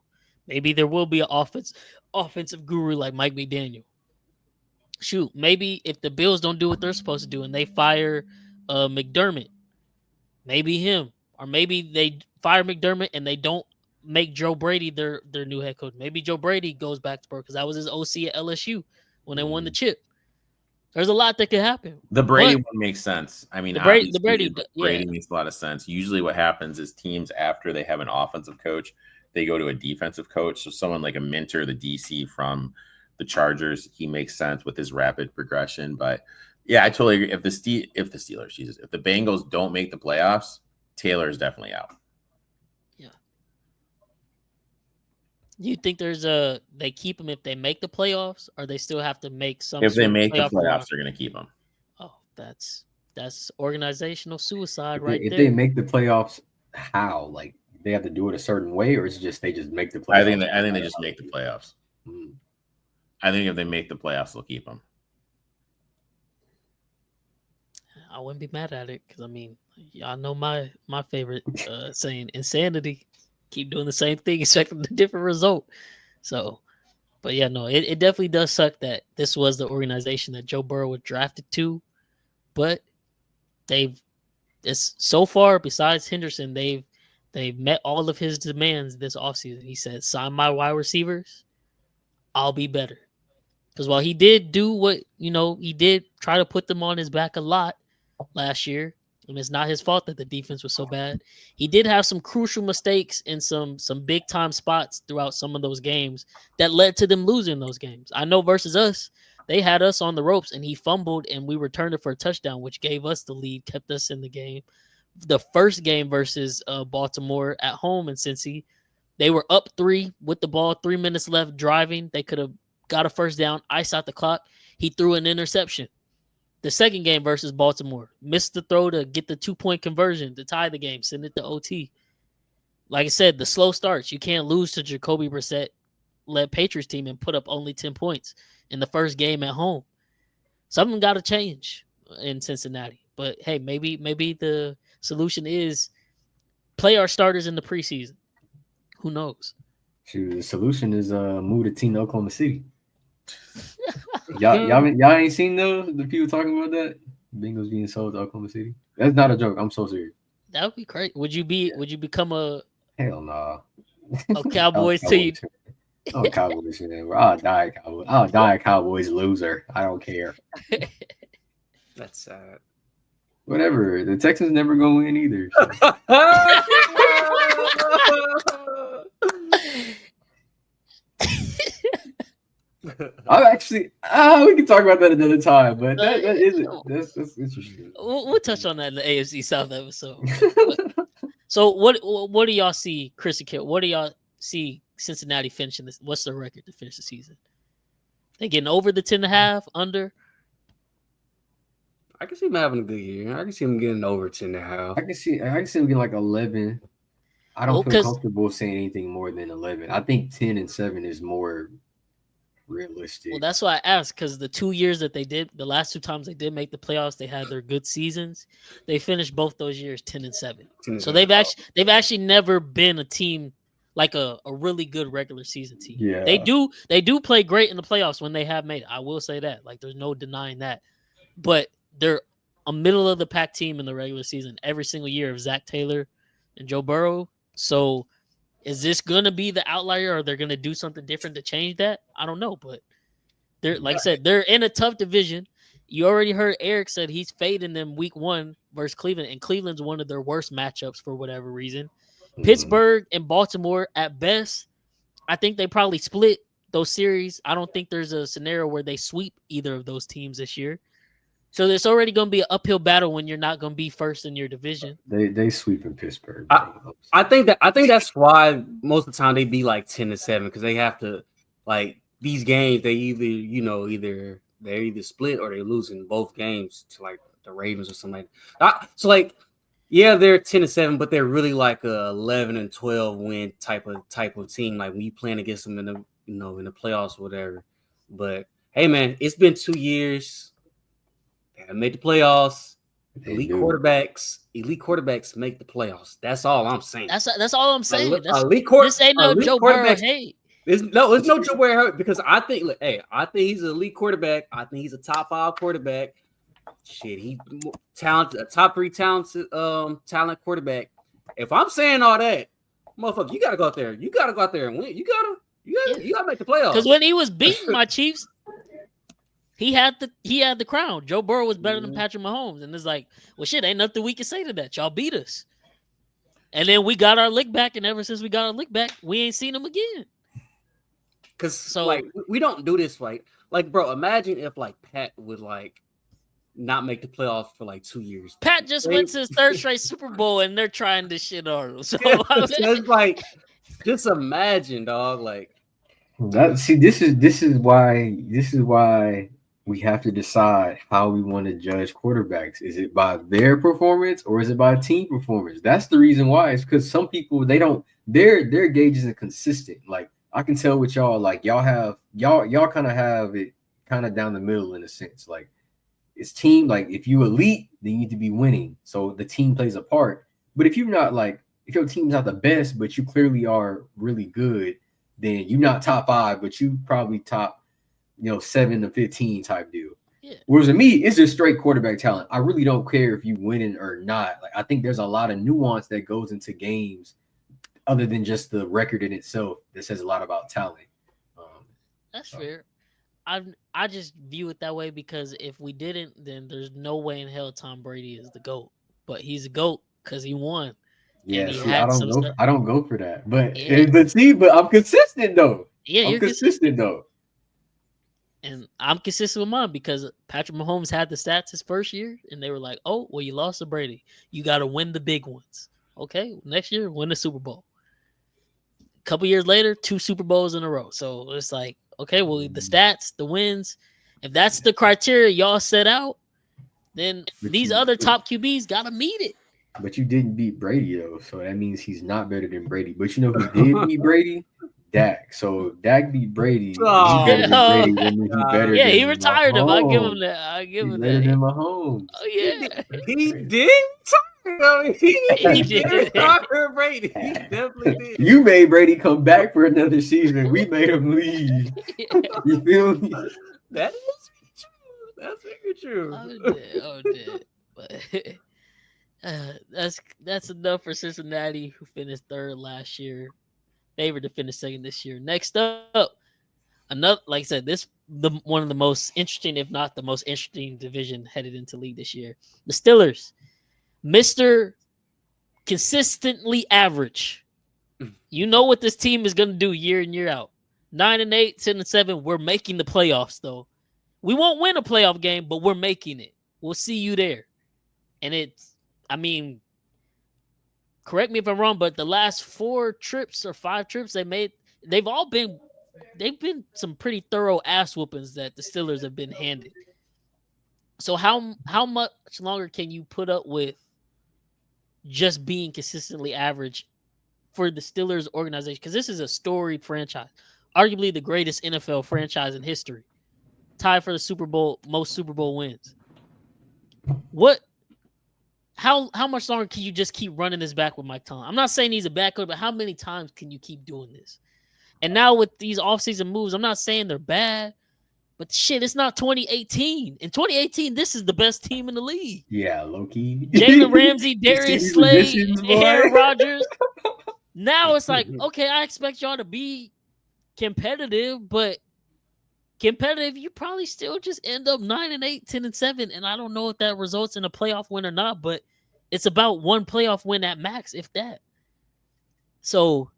Maybe there will be an offensive guru like Mike McDaniel. Shoot, maybe if the Bills don't do what they're supposed to do and they fire McDermott, maybe him. Or maybe they fire McDermott and they don't make Joe Brady their new head coach. Maybe Joe Brady goes back to Burrow because that was his OC at LSU when they won the chip. There's a lot that could happen. The Brady one makes sense. I mean, Brady makes a lot of sense. Usually what happens is teams, after they have an offensive coach, they go to a defensive coach. So someone like a Minter, the DC from the Chargers, he makes sense with his rapid progression. But yeah, I totally agree. If the Bengals don't make the playoffs, Taylor is definitely out. Yeah. Do you think they keep him if they make the playoffs, or they still have to make some? If they make the playoffs, they're going to keep him. Oh, that's organizational suicide right there. If there. they make the playoffs, how? Like they have to do it a certain way, or is it just they just make the playoffs? I think they just make the playoffs. I think if they make the playoffs, they'll keep him. I wouldn't be mad at it because I mean, y'all know my favorite saying: insanity. Keep doing the same thing, expecting a different result. So, but yeah, no, it definitely does suck that this was the organization that Joe Burrow was drafted to, but so far, besides Henderson, they've met all of his demands this offseason. He said, sign my wide receivers, I'll be better. Because while he did do what, he did try to put them on his back a lot last year, and it's not his fault that the defense was so bad. He did have some crucial mistakes in some big time spots throughout some of those games that led to them losing those games. I know versus us, they had us on the ropes and he fumbled and we returned it for a touchdown, which gave us the lead, kept us in the game. The first game versus Baltimore at home in Cincy, they were up 3 with the ball, 3 minutes left driving. They could have got a first down, ice out the clock. He threw an interception. The second game versus Baltimore, missed the throw to get the 2-point conversion to tie the game, send it to OT. Like I said, the slow starts. You can't lose to Jacoby Brissett-led Patriots team and put up only 10 points in the first game at home. Something got to change in Cincinnati. But, hey, maybe the solution is play our starters in the preseason. Who knows? Shoot, the solution is move the team to Oklahoma City. y'all ain't seen the people talking about that? Bengals being sold to Oklahoma City. That's not a joke. I'm so serious. That would be great. Would you become a hell no? Cowboys team? Oh, Cowboys, man. I'll die a Cowboys loser. I don't care. That's sad. Whatever. The Texans never gonna win either. I'm actually we can talk about that another time, but that's interesting. We'll touch on that in the AFC South episode. So what do y'all see, Chris and Kill? What do y'all see Cincinnati finishing this? What's the record to finish the season? They getting over the 10.5, under. I can see him having a good year. I can see him getting over 10.5. I can see him getting like 11. I don't feel comfortable saying anything more than 11. I think 10 and 7 is more realistic. Well, that's why I asked, because the 2 years that they did, the last 2 times they did make the playoffs, they had their good seasons. They finished both those years 10 and 7. So they've actually never been a team like a really good regular season team. Yeah. They do play great in the playoffs when they have made it. I will say that. Like, there's no denying that. But they're a middle of the pack team in the regular season every single year of Zach Taylor and Joe Burrow. So is this gonna be the outlier, or they're gonna do something different to change that? I don't know, but they're, like I said, they're in a tough division. You already heard Eric said he's fading them week 1 versus Cleveland, and Cleveland's one of their worst matchups for whatever reason. Pittsburgh and Baltimore, at best, I think they probably split those series. I don't think there's a scenario where they sweep either of those teams this year. So there's already going to be an uphill battle when you're not going to be first in your division. They sweep in Pittsburgh. I think that's why most of the time they be like 10 and 7, because they have to, like, these games they they're either split or they're losing both games to like the Ravens or something like that. So like, yeah, they're 10 and 7, but they're really like a 11 and 12 win type of team. Like when you playing against them in the in the playoffs or whatever. But hey, man, it's been 2 years. They made the playoffs. Elite quarterbacks make the playoffs. That's all I'm saying. That's all I'm saying. This ain't no Joe Burrow hate. It's no Joe Burrow because I think he's an elite quarterback. I think he's a top 5 quarterback. Shit, he talented, a top 3 talent quarterback. If I'm saying all that, motherfucker, you gotta go out there. You gotta go out there and win. You gotta make the playoffs. Because when he was beating my Chiefs, he had the crown. Joe Burrow was better than Patrick Mahomes, and it's like, well, shit, ain't nothing we can say to that. Y'all beat us, and then we got our lick back, and ever since we got our lick back, we ain't seen him again. Because like we don't do this like bro. Imagine if like Pat would like not make the playoffs for like 2 years. Pat just went to his 3rd straight Super Bowl, and they're trying this shit on him. So it's like, just imagine, dog. Like this is why we have to decide how we want to judge quarterbacks. Is it by their performance or is it by team performance? That's the reason why. It's because some people their gauge isn't consistent. Like I can tell with y'all, like y'all kind of have it kind of down the middle in a sense. Like it's team, like if you elite, then you need to be winning. So the team plays a part. But if you're not like, if your team's not the best, but you clearly are really good, then you're not top 5, but you probably top 7 to 15 type deal. Yeah. Whereas to me, it's just straight quarterback talent. I really don't care if you winning or not. Like I think there's a lot of nuance that goes into games other than just the record in itself that says a lot about talent. That's fair. I just view it that way because if we didn't, then there's no way in hell Tom Brady is the GOAT. But he's a GOAT because he won. Yeah, I don't go for that. But but I'm consistent though. Yeah, you're consistent though. And I'm consistent with mine because Patrick Mahomes had the stats his first year, and they were like, "Oh, well, you lost to Brady. You got to win the big ones. Okay, next year, win the Super Bowl." A couple years later, 2 Super Bowls in a row. So it's like, okay, well, the stats, the wins, if that's the criteria y'all set out, then these other top QBs got to meet it. But you didn't beat Brady, though, so that means he's not better than Brady. But you know who did beat Brady? Dak. So Dak beat Brady. Oh, he's better than Brady. He's better yeah, than he retired him. I give him Mahomes. that. I give He's him better that. than Mahomes. Oh yeah, he did. He did retire Brady. He definitely did. You made Brady come back for another season. We made him leave. You feel me? That is true. That's very true. Oh, dead. But that's enough for Cincinnati, who finished 3rd last year. Favored to finish 2nd this year. Next up, another, like I said, one of the most interesting, if not the most interesting division headed into league this year. The Steelers, Mr. Consistently average. You know what this team is going to do year in, year out. 9-8, 10-7. We're making the playoffs, though. We won't win a playoff game, but we're making it. We'll see you there. And correct me if I'm wrong, but the last 4 trips or 5 trips they made, they've all been they've been some pretty thorough ass whoopings that the Steelers have been handed. So how much longer can you put up with just being consistently average for the Steelers organization? Because this is a storied franchise, arguably the greatest NFL franchise in history, tied for the Super Bowl, most Super Bowl wins. How much longer can you just keep running this back with Mike Tomlin? I'm not saying he's a bad coach, but how many times can you keep doing this? And now with these offseason moves, I'm not saying they're bad, but shit, it's not 2018. In 2018, this is the best team in the league. Yeah, low-key. Jalen Ramsey, Darius Slay, additions, boy. Aaron Rodgers. Now it's like, okay, I expect y'all to be competitive, but competitive, you probably still just end up 9-8, 10-7, and I don't know if that results in a playoff win or not, but it's about one playoff win at max, if that. So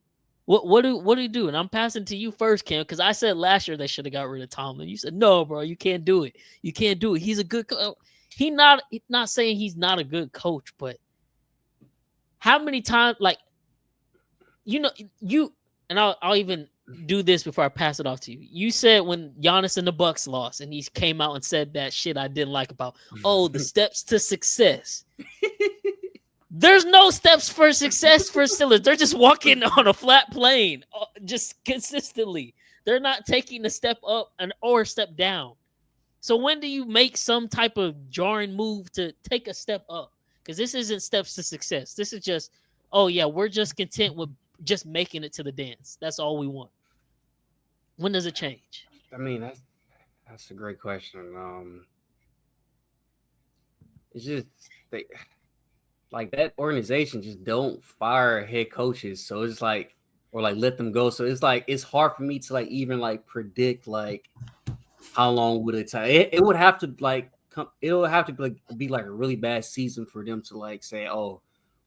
what do you do? And I'm passing to you first, Cam, because I said last year they should have got rid of Tomlin. You said, no, bro, you can't do it. You can't do it. He's a good coach. He's not saying he's not a good coach, but how many times, like, and I'll even do this before I pass it off to you. You said when Giannis and the Bucks lost, and he came out and said that shit I didn't like about, the steps to success. There's no steps for success for Steelers. They're just walking on a flat plane, just consistently. They're not taking a step up or a step down. So when do you make some type of jarring move to take a step up? Because this isn't steps to success. This is just, we're just content with just making it to the dance. That's all we want. When does it change? I mean, that's a great question. It's just like that organization just don't fire head coaches, so it's like, or like let them go. So it's like it's hard for me to like even like predict like how long would it take. It would have to be like a really bad season for them to like say, oh,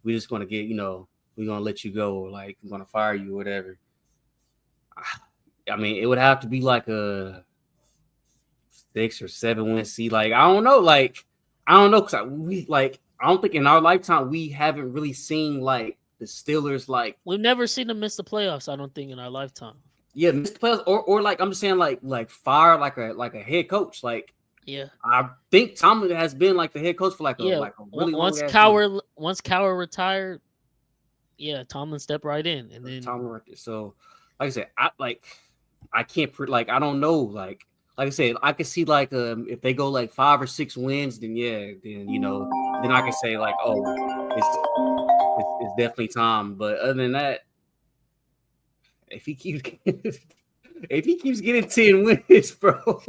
we're just gonna get, we're gonna let you go, or like we're gonna fire you, or whatever. I mean, it would have to be like a 6 or 7 win season. Like I don't know, because I don't think in our lifetime we haven't really seen like the Steelers like we've never seen them miss the playoffs. I don't think in our lifetime. Yeah, miss the playoffs, or like I'm just saying like fire like a head coach. Like yeah, I think Tomlin has been like the head coach for like a really once Cowher retired. Yeah, Tomlin stepped right in, and then Tomlin. So, like I said, I can't I don't know. Like I said, I could see like if they go like 5 or 6 wins, then then I can say like, it's definitely Tom. But other than that, if he keeps getting 10 wins, bro,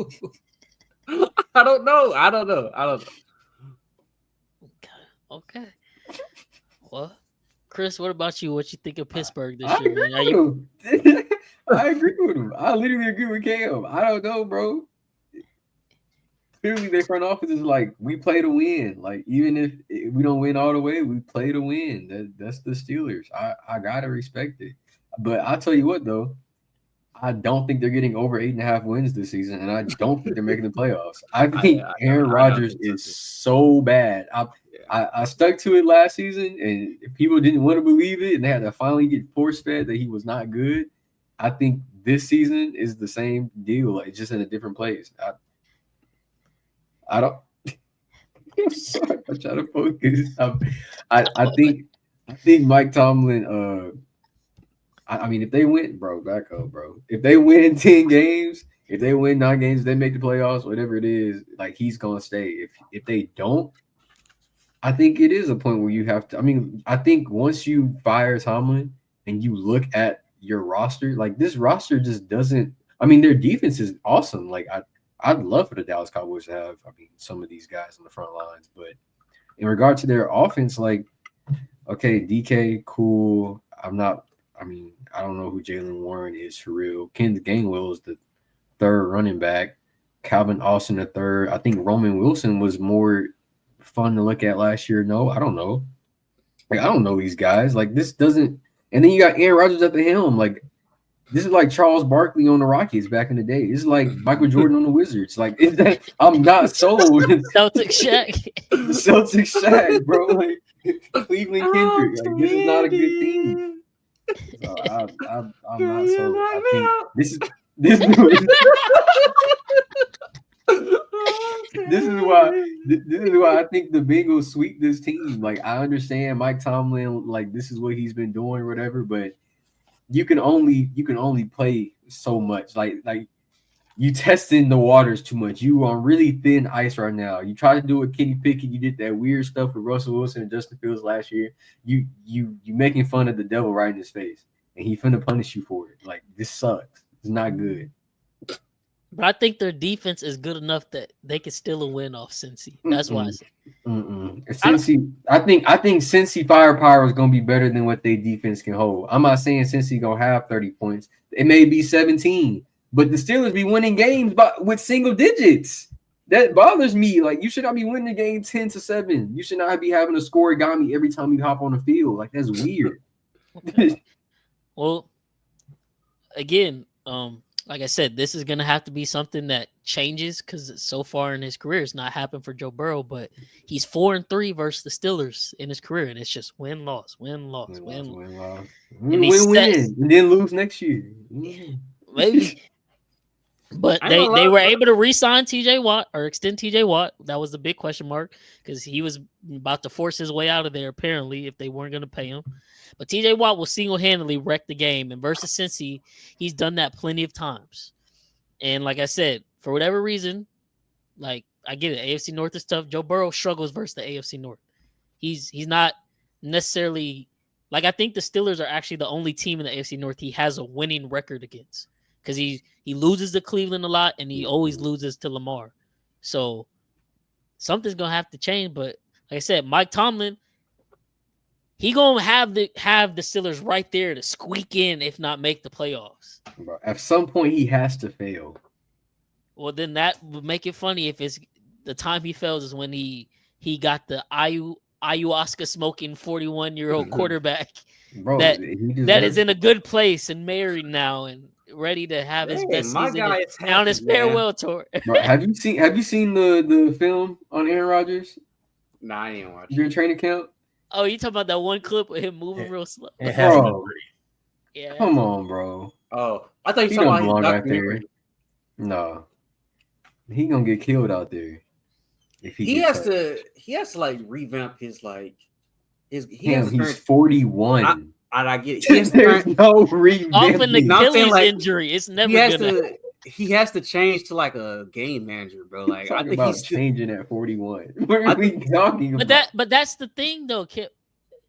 I don't know. Okay. Well, Chris, what about you? What you think of Pittsburgh this year? Man? I agree with him. I literally agree with Cam. I don't know, bro. Clearly, their front office is like, we play to win. Like, even if we don't win all the way, we play to win. That's the Steelers. I gotta respect it. But I'll tell you what, though, I don't think they're getting over 8.5 wins this season, and I don't think they're making the playoffs. I think Aaron Rodgers is so bad. I stuck to it last season, and people didn't want to believe it, and they had to finally get force-fed that he was not good. I think this season is the same deal, like just in a different place. I don't. I'm sorry, I'm trying to focus. I think Mike Tomlin. I mean, if they win, bro, back up, bro. If they win 10 games, if they win 9 games, they make the playoffs, whatever it is, like he's gonna stay. If they don't, I think it is a point where you have to. I mean, I think once you fire Tomlin and you look at your roster, like this roster just doesn't. I mean, their defense is awesome. Like I'd love for the Dallas Cowboys to have, some of these guys on the front lines, but in regard to their offense, like, okay, DK, cool. I don't know who Jalen Warren is for real. Ken Gainwell is the 3rd running back. Calvin Austin the 3rd. I think Roman Wilson was more fun to look at last year. No, I don't know. Like, I don't know these guys. Like, this doesn't. And then you got Aaron Rodgers at the helm. Like, this is like Charles Barkley on the Rockies back in the day. This is like Michael Jordan on the Wizards. Like, I'm not sold. Celtic Shaq. Celtic Shaq, bro. Like, Cleveland Kendrick. Like, this is not a good team. So I'm not sold. I think This is why I think the Bengals sweep this team. Like, I understand Mike Tomlin, like this is what he's been doing or whatever, but you can only play so much. Like you testing the waters too much. You on really thin ice right now. You try to do it Kenny Pickett. You did that weird stuff with Russell Wilson and Justin Fields last year. You making fun of the devil right in his face, and he finna punish you for it. Like, this sucks. It's not good. But I think their defense is good enough that they can still a win off Cincy. That's why I said. Cincy, I think Cincy firepower is gonna be better than what their defense can hold. I'm not saying Cincy gonna have 30 points. It may be 17, but the Steelers be winning games with single digits. That bothers me. Like, you should not be winning the game 10-7. You should not be having a scoregami every time you hop on the field. Like, that's weird. Well, again, like I said, this is going to have to be something that changes because so far in his career, it's not happened for Joe Burrow, but he's 4-3 versus the Steelers in his career, and it's just win-loss. Win, And then lose next year. Maybe. But they were able to re-sign TJ Watt or extend TJ Watt. That was the big question mark because he was about to force his way out of there, apparently, if they weren't going to pay him. But TJ Watt will single-handedly wreck the game. And versus Cincy, he's done that plenty of times. And like I said, for whatever reason, like, I get it. AFC North is tough. Joe Burrow struggles versus the AFC North. He's not necessarily – like, I think the Steelers are actually the only team in the AFC North he has a winning record against. Because he loses to Cleveland a lot, and he always loses to Lamar. So something's gonna have to change. But like I said, Mike Tomlin, he gonna have the Steelers right there to squeak in, if not make the playoffs. Bro, at some point, he has to fail. Well, then that would make it funny if it's the time he fails is when he got the ayahuasca smoking 41-year-old quarterback that is in a good place and married now and ready to have his best season on his farewell tour. Bro, have you seen the film on Aaron Rodgers? Nah, I ain't watching. Your training camp? Oh, you talking about that one clip with him moving real slow? Bro, yeah. Come on, bro. Oh, I thought you were talking about right there. No, he gonna get killed out there. If he has to like revamp his like his. He's 41. I get it. There's no revamping. Off an Achilles injury, it's never gonna. He has to change to like a game manager, bro. Like, I think he's changing at 41. What are we talking about? But that's the thing, though, Kip.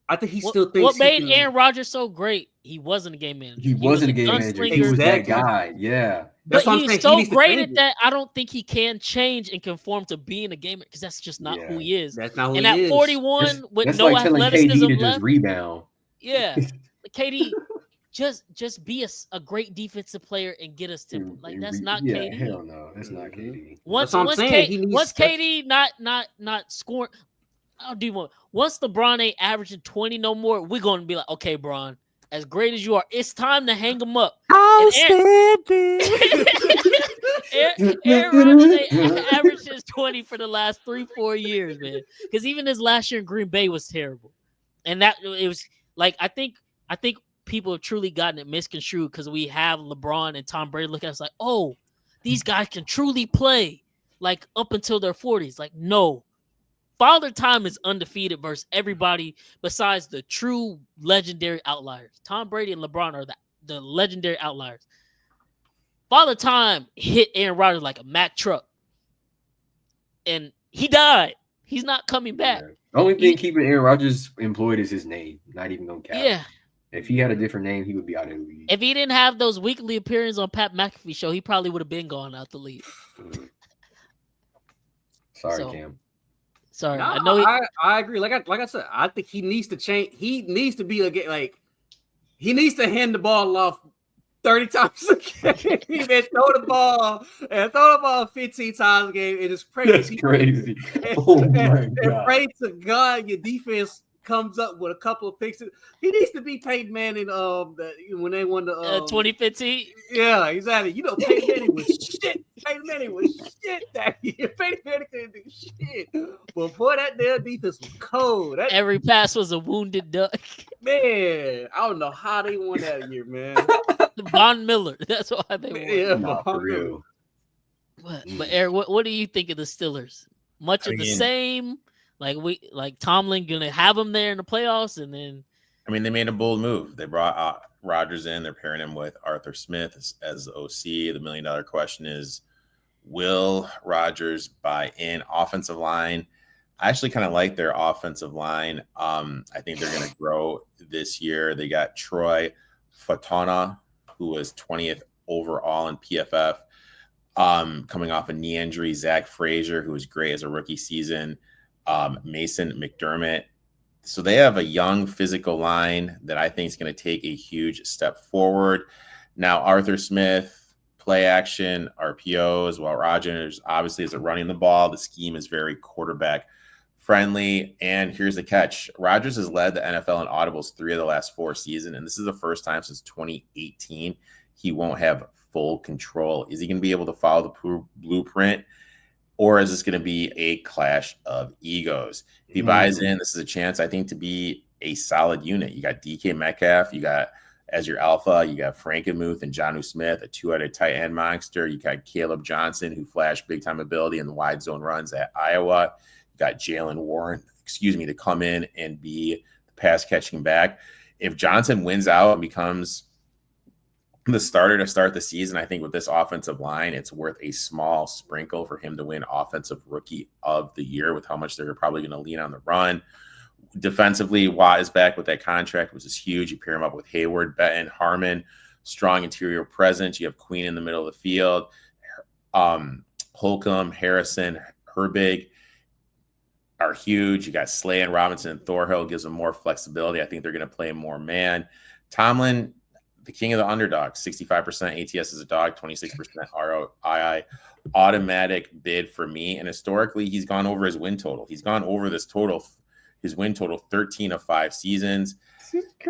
I think he still thinks. What made Aaron Rodgers so great? He wasn't a game manager. He wasn't a game manager. He was that guy. Yeah. But he's so great at that. I don't think he can change and conform to being a gamer because that's just not who he is. That's not who he is. And at 41, with that's no like athleticism KD to left, just rebound. Yeah, KD, just be a great defensive player and get us to like that's not KD. Hell no, that's not KD. Once KD not scoring. I'll do more. Once LeBron ain't averaging 20 no more, we're gonna be like, okay, Bron, as great as you are, it's time to hang him up. Aaron Rodgers averages 20 for the last 3-4 years, man. Because even his last year in Green Bay was terrible, and that it was like I think people have truly gotten it misconstrued because we have LeBron and Tom Brady look at us like, oh, these guys can truly play like up until their 40s. Like, no. Father Time is undefeated versus everybody besides the true legendary outliers. Tom Brady and LeBron are the legendary outliers. Father Time hit Aaron Rodgers like a Mack truck, and he died. He's not coming back. Yeah. The only thing keeping Aaron Rodgers employed is his name. Not even gonna count. Yeah. If he had a different name, he would be out of the league. If he didn't have those weekly appearances on Pat McAfee show, he probably would have been gone out the league. Sorry, Cam. Sorry, no, I know. I agree. Like I said, I think he needs to change. He needs to be he needs to hand the ball off 30 times a game and throw the ball 15 times a game. It is crazy. That's crazy. And pray to God your defense comes up with a couple of picks. He needs to be Peyton Manning. When they won the 2015. Yeah, exactly. You know, Peyton Manning was shit. Peyton Manning was shit that year. Peyton Manning couldn't do shit. But boy, that damn defense was cold. Every pass was a wounded duck. Man, I don't know how they won that year, man. Von Miller. That's why they won. Yeah, Nah, for real. But Eric, what do you think of the Steelers? Much of the same. Like Tomlin gonna have him there in the playoffs, and then they made a bold move. They brought Rodgers in. They're pairing him with Arthur Smith as the OC. The $1 million question is, will Rodgers buy in? Offensive line, I actually kind of like their offensive line. I think they're going to grow this year. They got Troy Fatona, who was 20th overall in PFF, coming off a knee injury. Zach Frazier, who was great as a rookie season. Mason McDermott. So they have a young physical line that I think is going to take a huge step forward. Now, Arthur Smith, play action, RPOs, while Rodgers obviously is running the ball. The scheme is very quarterback friendly. And here's the catch. Rodgers has led the NFL in audibles 3 of the last 4 seasons. And this is the first time since 2018 he won't have full control. Is he going to be able to follow the blueprint? Or is this going to be a clash of egos? If he buys in, this is a chance, I think, to be a solid unit. You got DK Metcalf. You got, as your alpha, you got Frankenmuth and Jonnu Smith, a 2-headed tight end monster. You got Caleb Johnson, who flashed big-time ability in the wide zone runs at Iowa. You got Jalen Warren, to come in and be the pass-catching back. If Johnson wins out and becomes the starter to start the season, I think with this offensive line, it's worth a small sprinkle for him to win Offensive Rookie of the Year with how much they're probably going to lean on the run. Defensively, Watt is back with that contract, which is huge. You pair him up with Hayward, Benton, Harmon, strong interior presence. You have Queen in the middle of the field. Holcomb, Harrison, Herbig are huge. You got Slay and Robinson and Thorhill, gives them more flexibility. I think they're going to play more man. Tomlin, the king of the underdog, 65% ATS as a dog, 26% ROII, automatic bid for me. And historically, he's gone over his win total. He's gone over his win total 13 of 5 seasons.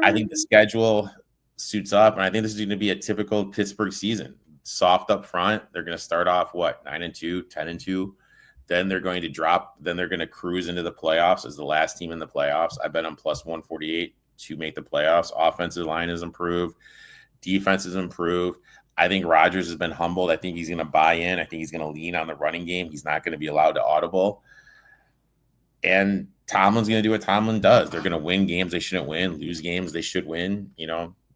I think the schedule suits up, and I think this is going to be a typical Pittsburgh season. Soft up front. They're going to start off, 9-2, 10-2. Then they're going to drop. Then they're going to cruise into the playoffs as the last team in the playoffs. I bet on plus 148 to make the playoffs. Offensive line is improved. Defense is improved. I think Rodgers has been humbled. I think he's going to buy in. I think he's going to lean on the running game. He's not going to be allowed to audible. And Tomlin's going to do what Tomlin does. They're going to win games they shouldn't win, lose games they should win.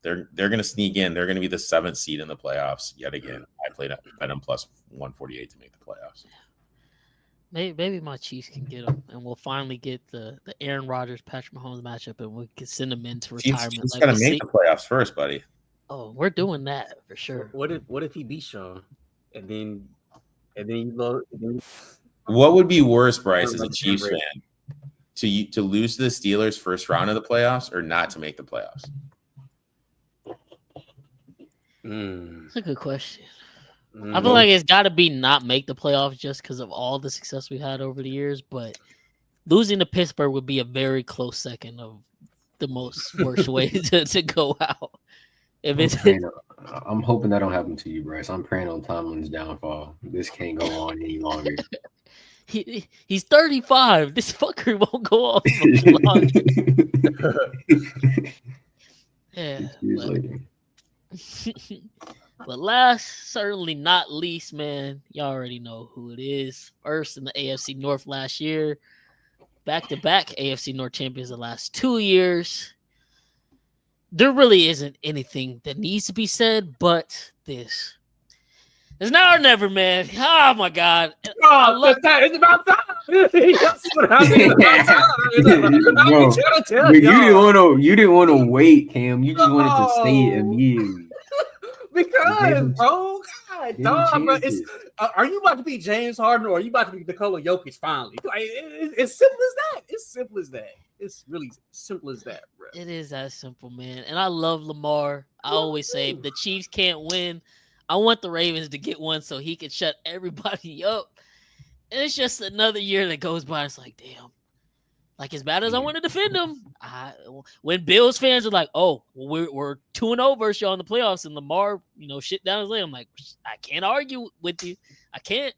They're going to sneak in. They're going to be the 7th seed in the playoffs yet again. I bet on plus 148 to make the playoffs. Maybe my Chiefs can get them, and we'll finally get the Aaron Rodgers Patrick Mahomes matchup, and we can send them into retirement. He's got to make the playoffs first, buddy. Oh, we're doing that for sure. What if he beats Sean, and then you go? What would be worse, Bryce, as a Chiefs fan, to lose to the Steelers first round of the playoffs, or not to make the playoffs? That's a good question. I feel like it's got to be not make the playoffs just because of all the success we had over the years, but losing to Pittsburgh would be a very close second of the most worst way to go out. I'm hoping that don't happen to you, Bryce. I'm praying on Tomlin's downfall. This can't go on any longer. He's 35. This fucker won't go on for long. But last, certainly not least, man, y'all already know who it is. First in the AFC North last year. Back-to-back AFC North champions the last 2 years. There really isn't anything that needs to be said, but this. It's now or never, man. Oh, my God. It's about time. It's about time. You didn't want to wait, Cam. You just wanted to say it immediately. Because, bro, God, dog, bro, are you about to be James Harden or are you about to be Nikola Jokic finally? Like, it's simple as that. It's simple as that. It's really simple as that, bro. It is that simple, man. And I love Lamar. I always say if the Chiefs can't win, I want the Ravens to get one so he can shut everybody up. And it's just another year that goes by. It's like, damn. Like, as bad as I want to defend them, when Bills fans are like, oh, we're 2-0 versus y'all in the playoffs, and Lamar, shit down his leg, I'm like, I can't argue with you. I can't.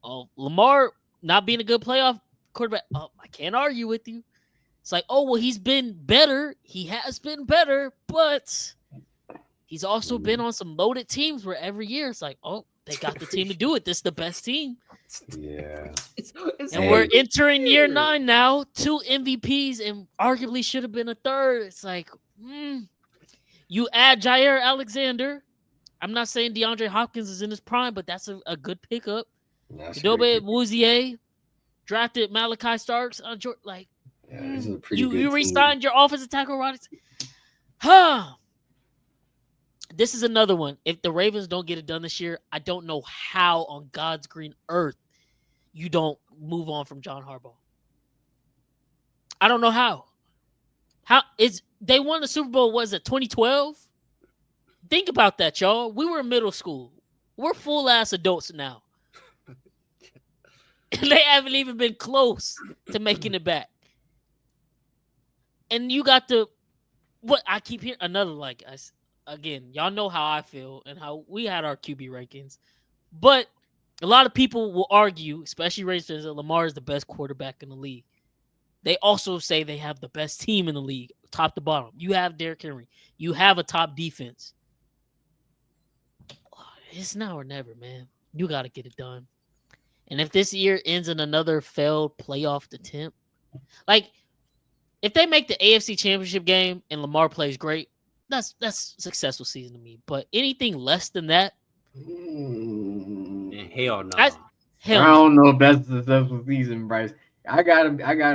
Oh, Lamar not being a good playoff quarterback, I can't argue with you. It's like, oh, well, he's been better. He has been better, but he's also been on some loaded teams where every year it's like, oh, they got the team to do it. This is the best team. Yeah. And we're entering year 9 now. 2 MVPs and arguably should have been a third. It's like, you add Jair Alexander. I'm not saying DeAndre Hopkins is in his prime, but that's a good pickup. Dobe Wouzier drafted Malachi Starks. Like, this is a pretty good you team. re-signed your offensive tackle, Rodgers. This is another one. If the Ravens don't get it done this year, I don't know how on God's green earth you don't move on from John Harbaugh. I don't know how. They won the Super Bowl, was it 2012? Think about that, y'all. We were in middle school. We're full-ass adults now. And they haven't even been close to making it back. And you got what I keep hearing, another, again, y'all know how I feel and how we had our QB rankings. But a lot of people will argue, especially Ravens fans, that Lamar is the best quarterback in the league. They also say they have the best team in the league, top to bottom. You have Derrick Henry. You have a top defense. It's now or never, man. You got to get it done. And if this year ends in another failed playoff attempt, if they make the AFC Championship game and Lamar plays great, that's a successful season to me. But anything less than that, hell no. I don't know if that's a successful season, Bryce. I gotta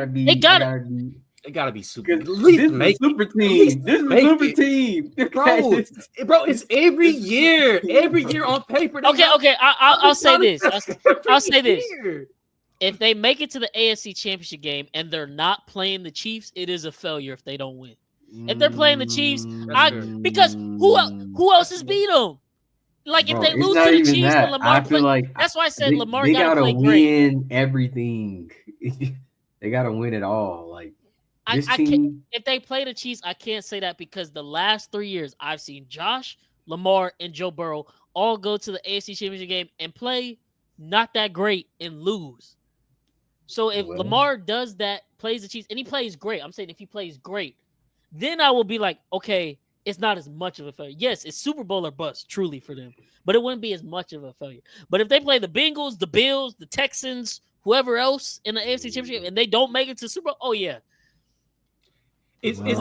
be. It gotta be super. This is a super team. This is a super team, bro. It's every year. Every year on paper. Okay. I'll say this. I'll say this. If they make it to the AFC Championship game and they're not playing the Chiefs, it is a failure if they don't win. If they're playing the Chiefs, because who else has beat them? If they lose to the Chiefs, then Lamar that's why I said Lamar gotta play great. Win everything. They gotta win it all. If they play the Chiefs, I can't say that because the last 3 years I've seen Josh, Lamar, and Joe Burrow all go to the AFC Championship game and play not that great and lose. So if Lamar does that, plays the Chiefs, and he plays great, I'm saying if he plays great, then I will be like, okay, it's not as much of a failure. Yes, it's Super Bowl or bust, truly, for them. But it wouldn't be as much of a failure. But if they play the Bengals, the Bills, the Texans, whoever else in the AFC Championship, and they don't make it to Super Bowl, oh, yeah. They're going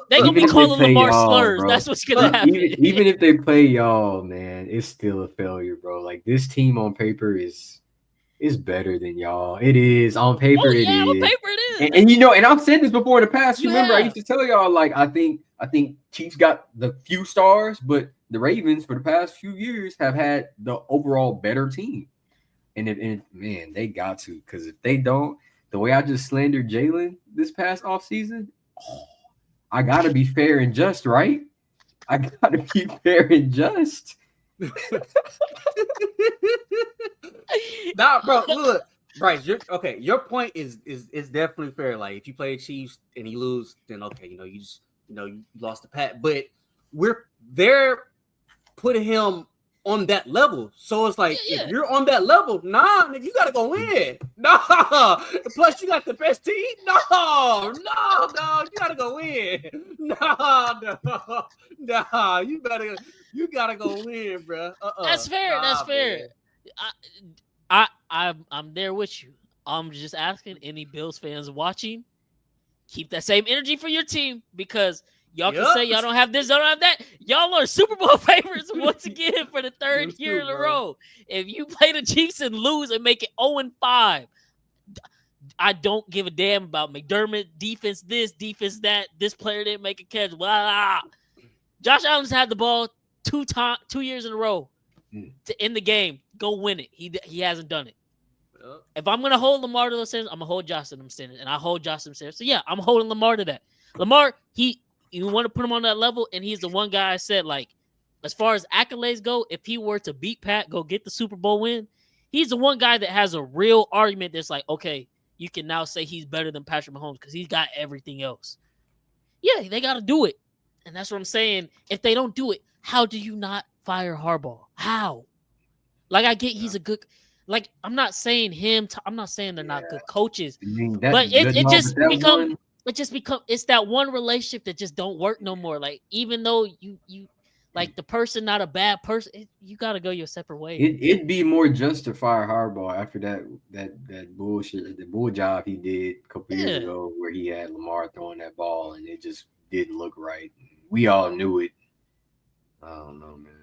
to be calling Lamar slurs. Bro. That's what's going to happen. Even if they play y'all, man, it's still a failure, bro. This team on paper is better than y'all. It is. On paper, it is. On paper it is. And I've said this before in the past. You remember, I used to tell y'all, I think Chiefs got the few stars, but the Ravens for the past few years have had the overall better team. And man, they got to, because if they don't, the way I just slandered Jalen this past offseason, I gotta be fair and just, right? I gotta be fair and just. Nah, bro, look, Bryce, your point is definitely fair. If you play the Chiefs and you lose, then okay, you lost the pat. But they're putting him on that level. So it's if you're on that level, you gotta go win. Plus you got the best team. No, you gotta go win. You gotta go win, bro. That's fair. That's fair. I'm there with you. I'm just asking any Bills fans watching, keep that same energy for your team, because y'all can say y'all don't have this, y'all don't have that. Y'all are Super Bowl favorites once again for the third year in a row. If you play the Chiefs and lose and make it 0-5, I don't give a damn about McDermott, defense this, defense that. This player didn't make a catch. Blah. Josh Allen's had the ball 2 years in a row to end the game. Go win it. He hasn't done it. If I'm going to hold Lamar to those standards, I'm going to hold Josh to them standards. And I hold Josh to them standards. So, yeah, I'm holding Lamar to that. Lamar, you want to put him on that level, and he's the one guy I said, as far as accolades go, if he were to beat Pat, go get the Super Bowl win, he's the one guy that has a real argument that's okay, you can now say he's better than Patrick Mahomes because he's got everything else. Yeah, they got to do it. And that's what I'm saying. If they don't do it, how do you not fire Harbaugh? How? I get he's a good – I'm not saying I'm not saying they're not good coaches. But it just becomes it's that one relationship that just don't work no more. Even though you like the person, not a bad person. You got to go your separate way. It'd be more just to fire Harbaugh after that bullshit, the bull job he did a couple years ago, where he had Lamar throwing that ball and it just didn't look right. We all knew it. I don't know, man.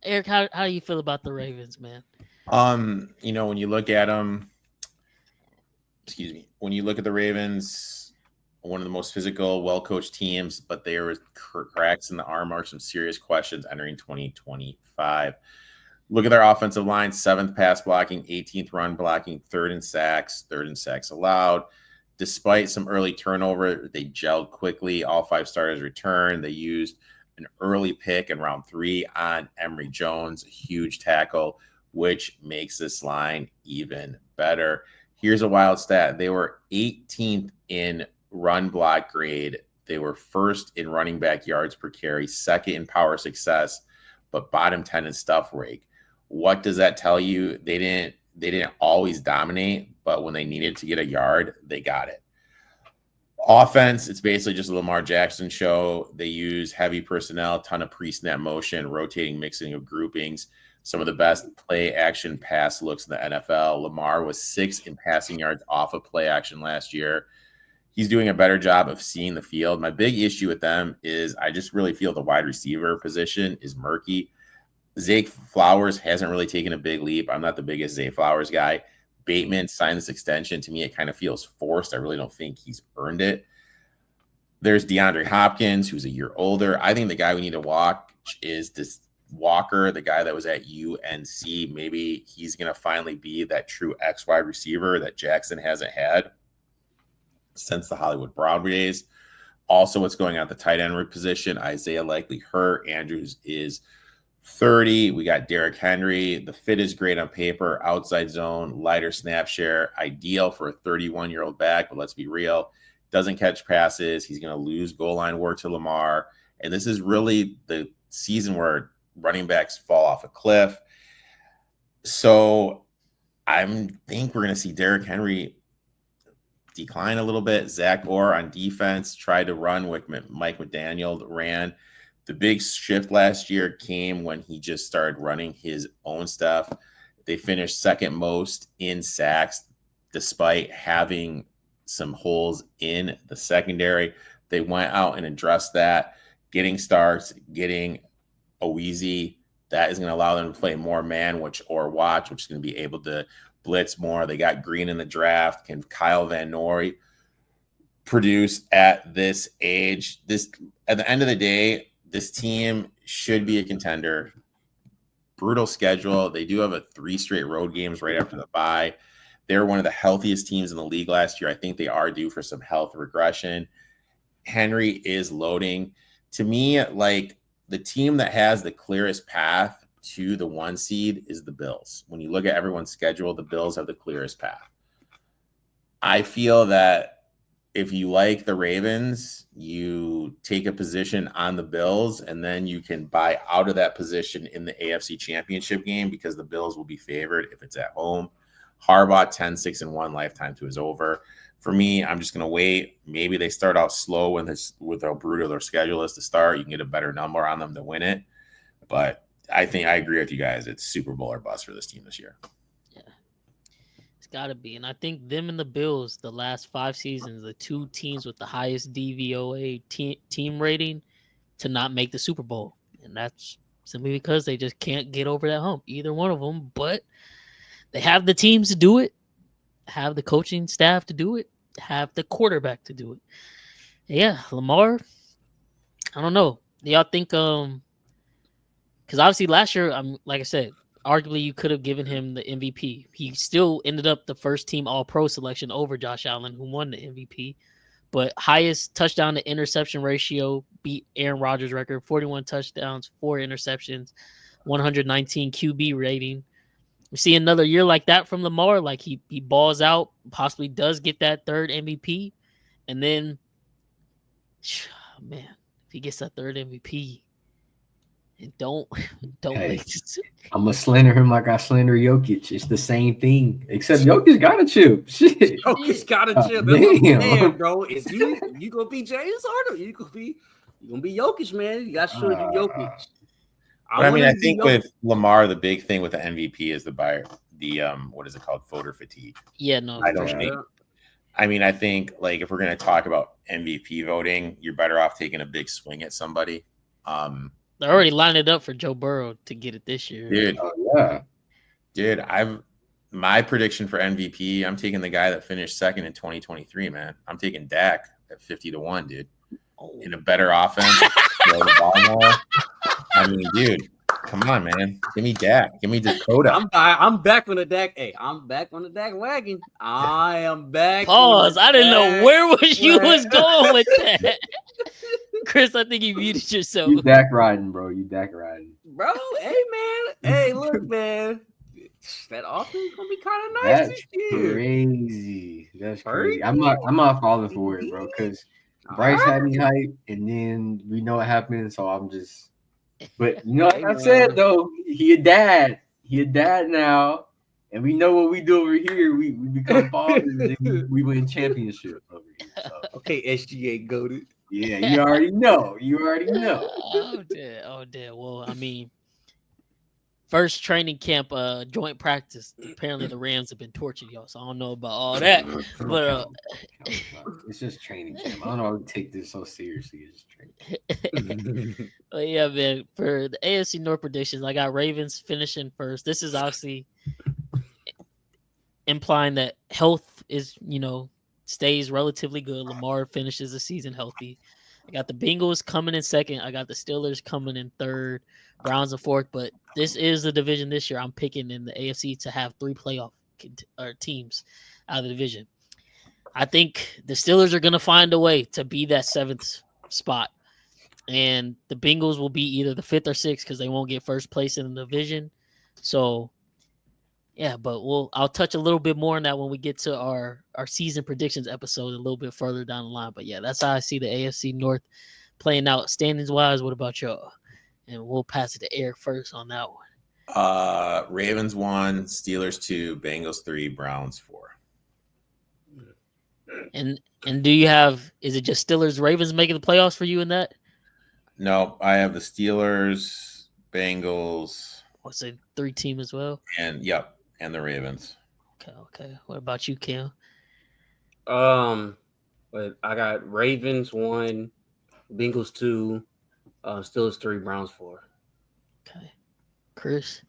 Eric, how do you feel about the Ravens, man? When you look at them, when you look at the Ravens, one of the most physical, well-coached teams, but there was cracks in the armor, some serious questions entering 2025. Look at their offensive line: 7th pass blocking, 18th run blocking, 3rd in sacks allowed. Despite some early turnover, they gelled quickly. All 5 starters returned. They used an early pick in round 3 on Emory Jones, a huge tackle, which makes this line even better. Here's a wild stat. They were 18th in run block grade. They were 1st in running back yards per carry, 2nd in power success, but bottom 10 in stuff rate. What does that tell you? They didn't always dominate, but when they needed to get a yard, they got it. Offense, it's basically just a Lamar Jackson show. They use heavy personnel, ton of pre-snap motion, rotating, mixing of groupings, some of the best play action pass looks in the NFL. Lamar was 6th in passing yards off of play action last year. He's doing a better job of seeing the field. My big issue with them is I just really feel the wide receiver position is murky. Zay Flowers hasn't really taken a big leap. I'm not the biggest Zay Flowers guy. Bateman signed this extension. To me, it kind of feels forced. I really don't think he's earned it. There's DeAndre Hopkins, who's a year older. I think the guy we need to watch is this Walker, the guy that was at UNC. Maybe he's going to finally be that true X wide receiver that Jackson hasn't had since the Hollywood Brown days. Also, what's going on at the tight end position? Isaiah likely hurt. Andrews is 30. We got Derrick Henry. The fit is great on paper. Outside zone, lighter snap share, ideal for a 31-year-old back. But let's be real, doesn't catch passes. He's going to lose goal line work to Lamar. And this is really the season where running backs fall off a cliff. So I think we're going to see Derrick Henry decline a little bit. Zach Orr on defense tried to run with Mike McDaniel ran. The big shift last year came when he just started running his own stuff. They finished 2nd most in sacks, despite having some holes in the secondary. They went out and addressed that, getting starts, getting Oweezy. That is going to allow them to play more man, which is going to be able to blitz more. They got Green in the draft. Can Kyle Van Noy produce at this age? At the end of the day, this team should be a contender. Brutal schedule. They do have 3 straight road games right after the bye. They're one of the healthiest teams in the league last year. I think they are due for some health regression. Henry is loading. To me, like, the team that has the clearest path to the 1 seed is the Bills. When you look at everyone's schedule, the Bills have the clearest path. I feel that if you like the Ravens, you take a position on the Bills, and then you can buy out of that position in the AFC Championship game because the Bills will be favored if it's at home. Harbaugh 10-6-1 lifetime to is over. For me, I'm just going to wait. Maybe they start out slow with how brutal their schedule is to start. You can get a better number on them to win it. But I think I agree with you guys. It's Super Bowl or bust for this team this year. Yeah, it's got to be. And I think them and the Bills, the last 5 seasons, the 2 teams with the highest DVOA team rating to not make the Super Bowl. And that's simply because they just can't get over that hump, either one of them. But they have the teams to do it, have the coaching staff to do it, have the quarterback to do it. Yeah, Lamar, I don't know. Do y'all think because obviously last year, like I said, arguably you could have given him the MVP. He still ended up the first team All-Pro selection over Josh Allen, who won the MVP. But highest touchdown to interception ratio, beat Aaron Rodgers' record, 41 touchdowns, 4 interceptions, 119 QB rating. We see another year like that from Lamar, like he balls out, possibly does get that 3rd MVP, and then, man, if he gets that 3rd MVP, don't Hey, make this. I'm gonna slander him like I slander Jokic. It's the same thing, except Jokic got a chip. Shit. Jokic got a chip. Damn. Man, bro. Is you gonna be James Harden? You gonna be You're gonna be Jokic, man. You got to show you Jokic. I think with Lamar, the big thing with the MVP is the what is it called? Voter fatigue. Yeah, no. I don't think. I think like if we're gonna talk about MVP voting, you're better off taking a big swing at somebody. They're already lining it up for Joe Burrow to get it this year. Dude, dude, my prediction for MVP, I'm taking the guy that finished second in 2023, man. I'm taking Dak at 50-1, dude. In a better offense. Throw the ball more. Dude, come on, man. Give me Dak. Give me Dakota. I'm back on the Dak. Hey, I'm back on the Dak wagon. I am back. Pause. I didn't know where you was going with that. Chris, I think you muted yourself. You Dak riding, bro. You Dak riding. Bro, hey, man. Hey, look, man. That offense gonna be kind of nice this year. Crazy. That's crazy. I'm not falling for it, bro, because Bryce had me hyped, and then we know what happened, so I'm just. But you know, like I said though, he a dad. He a dad now, and we know what we do over here. We become fathers, and we win championships over here. So. Okay, SGA goated. Yeah, you already know. Oh damn. Well, first training camp, joint practice. Apparently, the Rams have been torturing y'all, so I don't know about all that. But it's just training camp. I don't know how to take this so seriously. It's just training. But yeah, man. For the AFC North predictions, I got Ravens finishing first. This is obviously implying that health is, stays relatively good. Lamar finishes the season healthy. I got the Bengals coming in second. I got the Steelers coming in third. Browns in fourth. But this is the division this year. I'm picking in the AFC to have 3 playoff teams out of the division. I think the Steelers are going to find a way to be that 7th spot. And the Bengals will be either the 5th or 6th because they won't get first place in the division. So, yeah, but I'll touch a little bit more on that when we get to our season predictions episode a little bit further down the line. But, yeah, that's how I see the AFC North playing out standings-wise. What about y'all? And we'll pass it to Eric first on that one. Ravens 1, Steelers 2, Bengals 3, Browns 4. And do you have – is it just Steelers, Ravens making the playoffs for you in that? No, I have the Steelers, Bengals. What's it, 3 team as well? And the Ravens. Okay. What about you, Cam? But I got Ravens 1, Bengals 2, Steelers 3, Browns 4. Okay. Chris?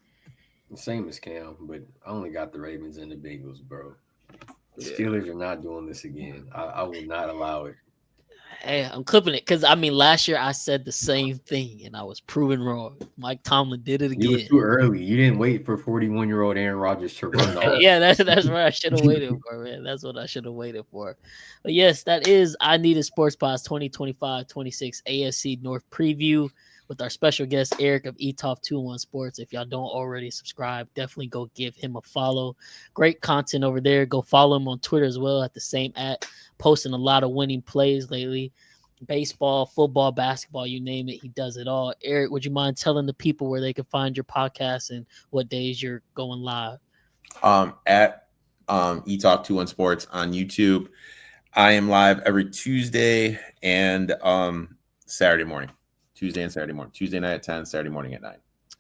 Same as Cam, but I only got the Ravens and the Bengals, bro. The Steelers are not doing this again. I will not allow it. Hey, I'm clipping it because last year I said the same thing and I was proven wrong. Mike Tomlin did it again. You were too early. You didn't wait for 41-year-old Aaron Rodgers to run off. Yeah, that's what I should have waited for, man. That's what I should have waited for. But yes, that is I Needed Sports Pod's 2025-26 AFC North preview with our special guest Eric of eTalk 2-1 Sports. If y'all don't already subscribe, definitely go give him a follow. Great content over there. Go follow him on Twitter as well at the same @ posting a lot of winning plays lately. Baseball, football, basketball, you name it. He does it all. Eric, would you mind telling the people where they can find your podcast and what days you're going live? At eTalk 2-1 Sports on YouTube. I am live every Tuesday and Saturday morning. Tuesday and Saturday morning. Tuesday night at 10, Saturday morning at 9.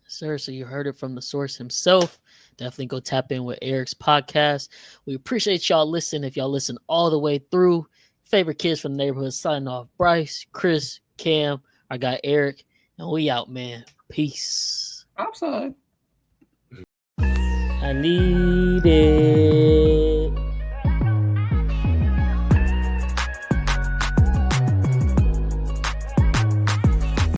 Sir, so you heard it from the source himself. Definitely go tap in with Eric's podcast. We appreciate y'all listening. If y'all listen all the way through, favorite kids from the neighborhood, signing off. Bryce, Chris, Cam, our guy Eric, and we out, man. Peace. Outside. I need it.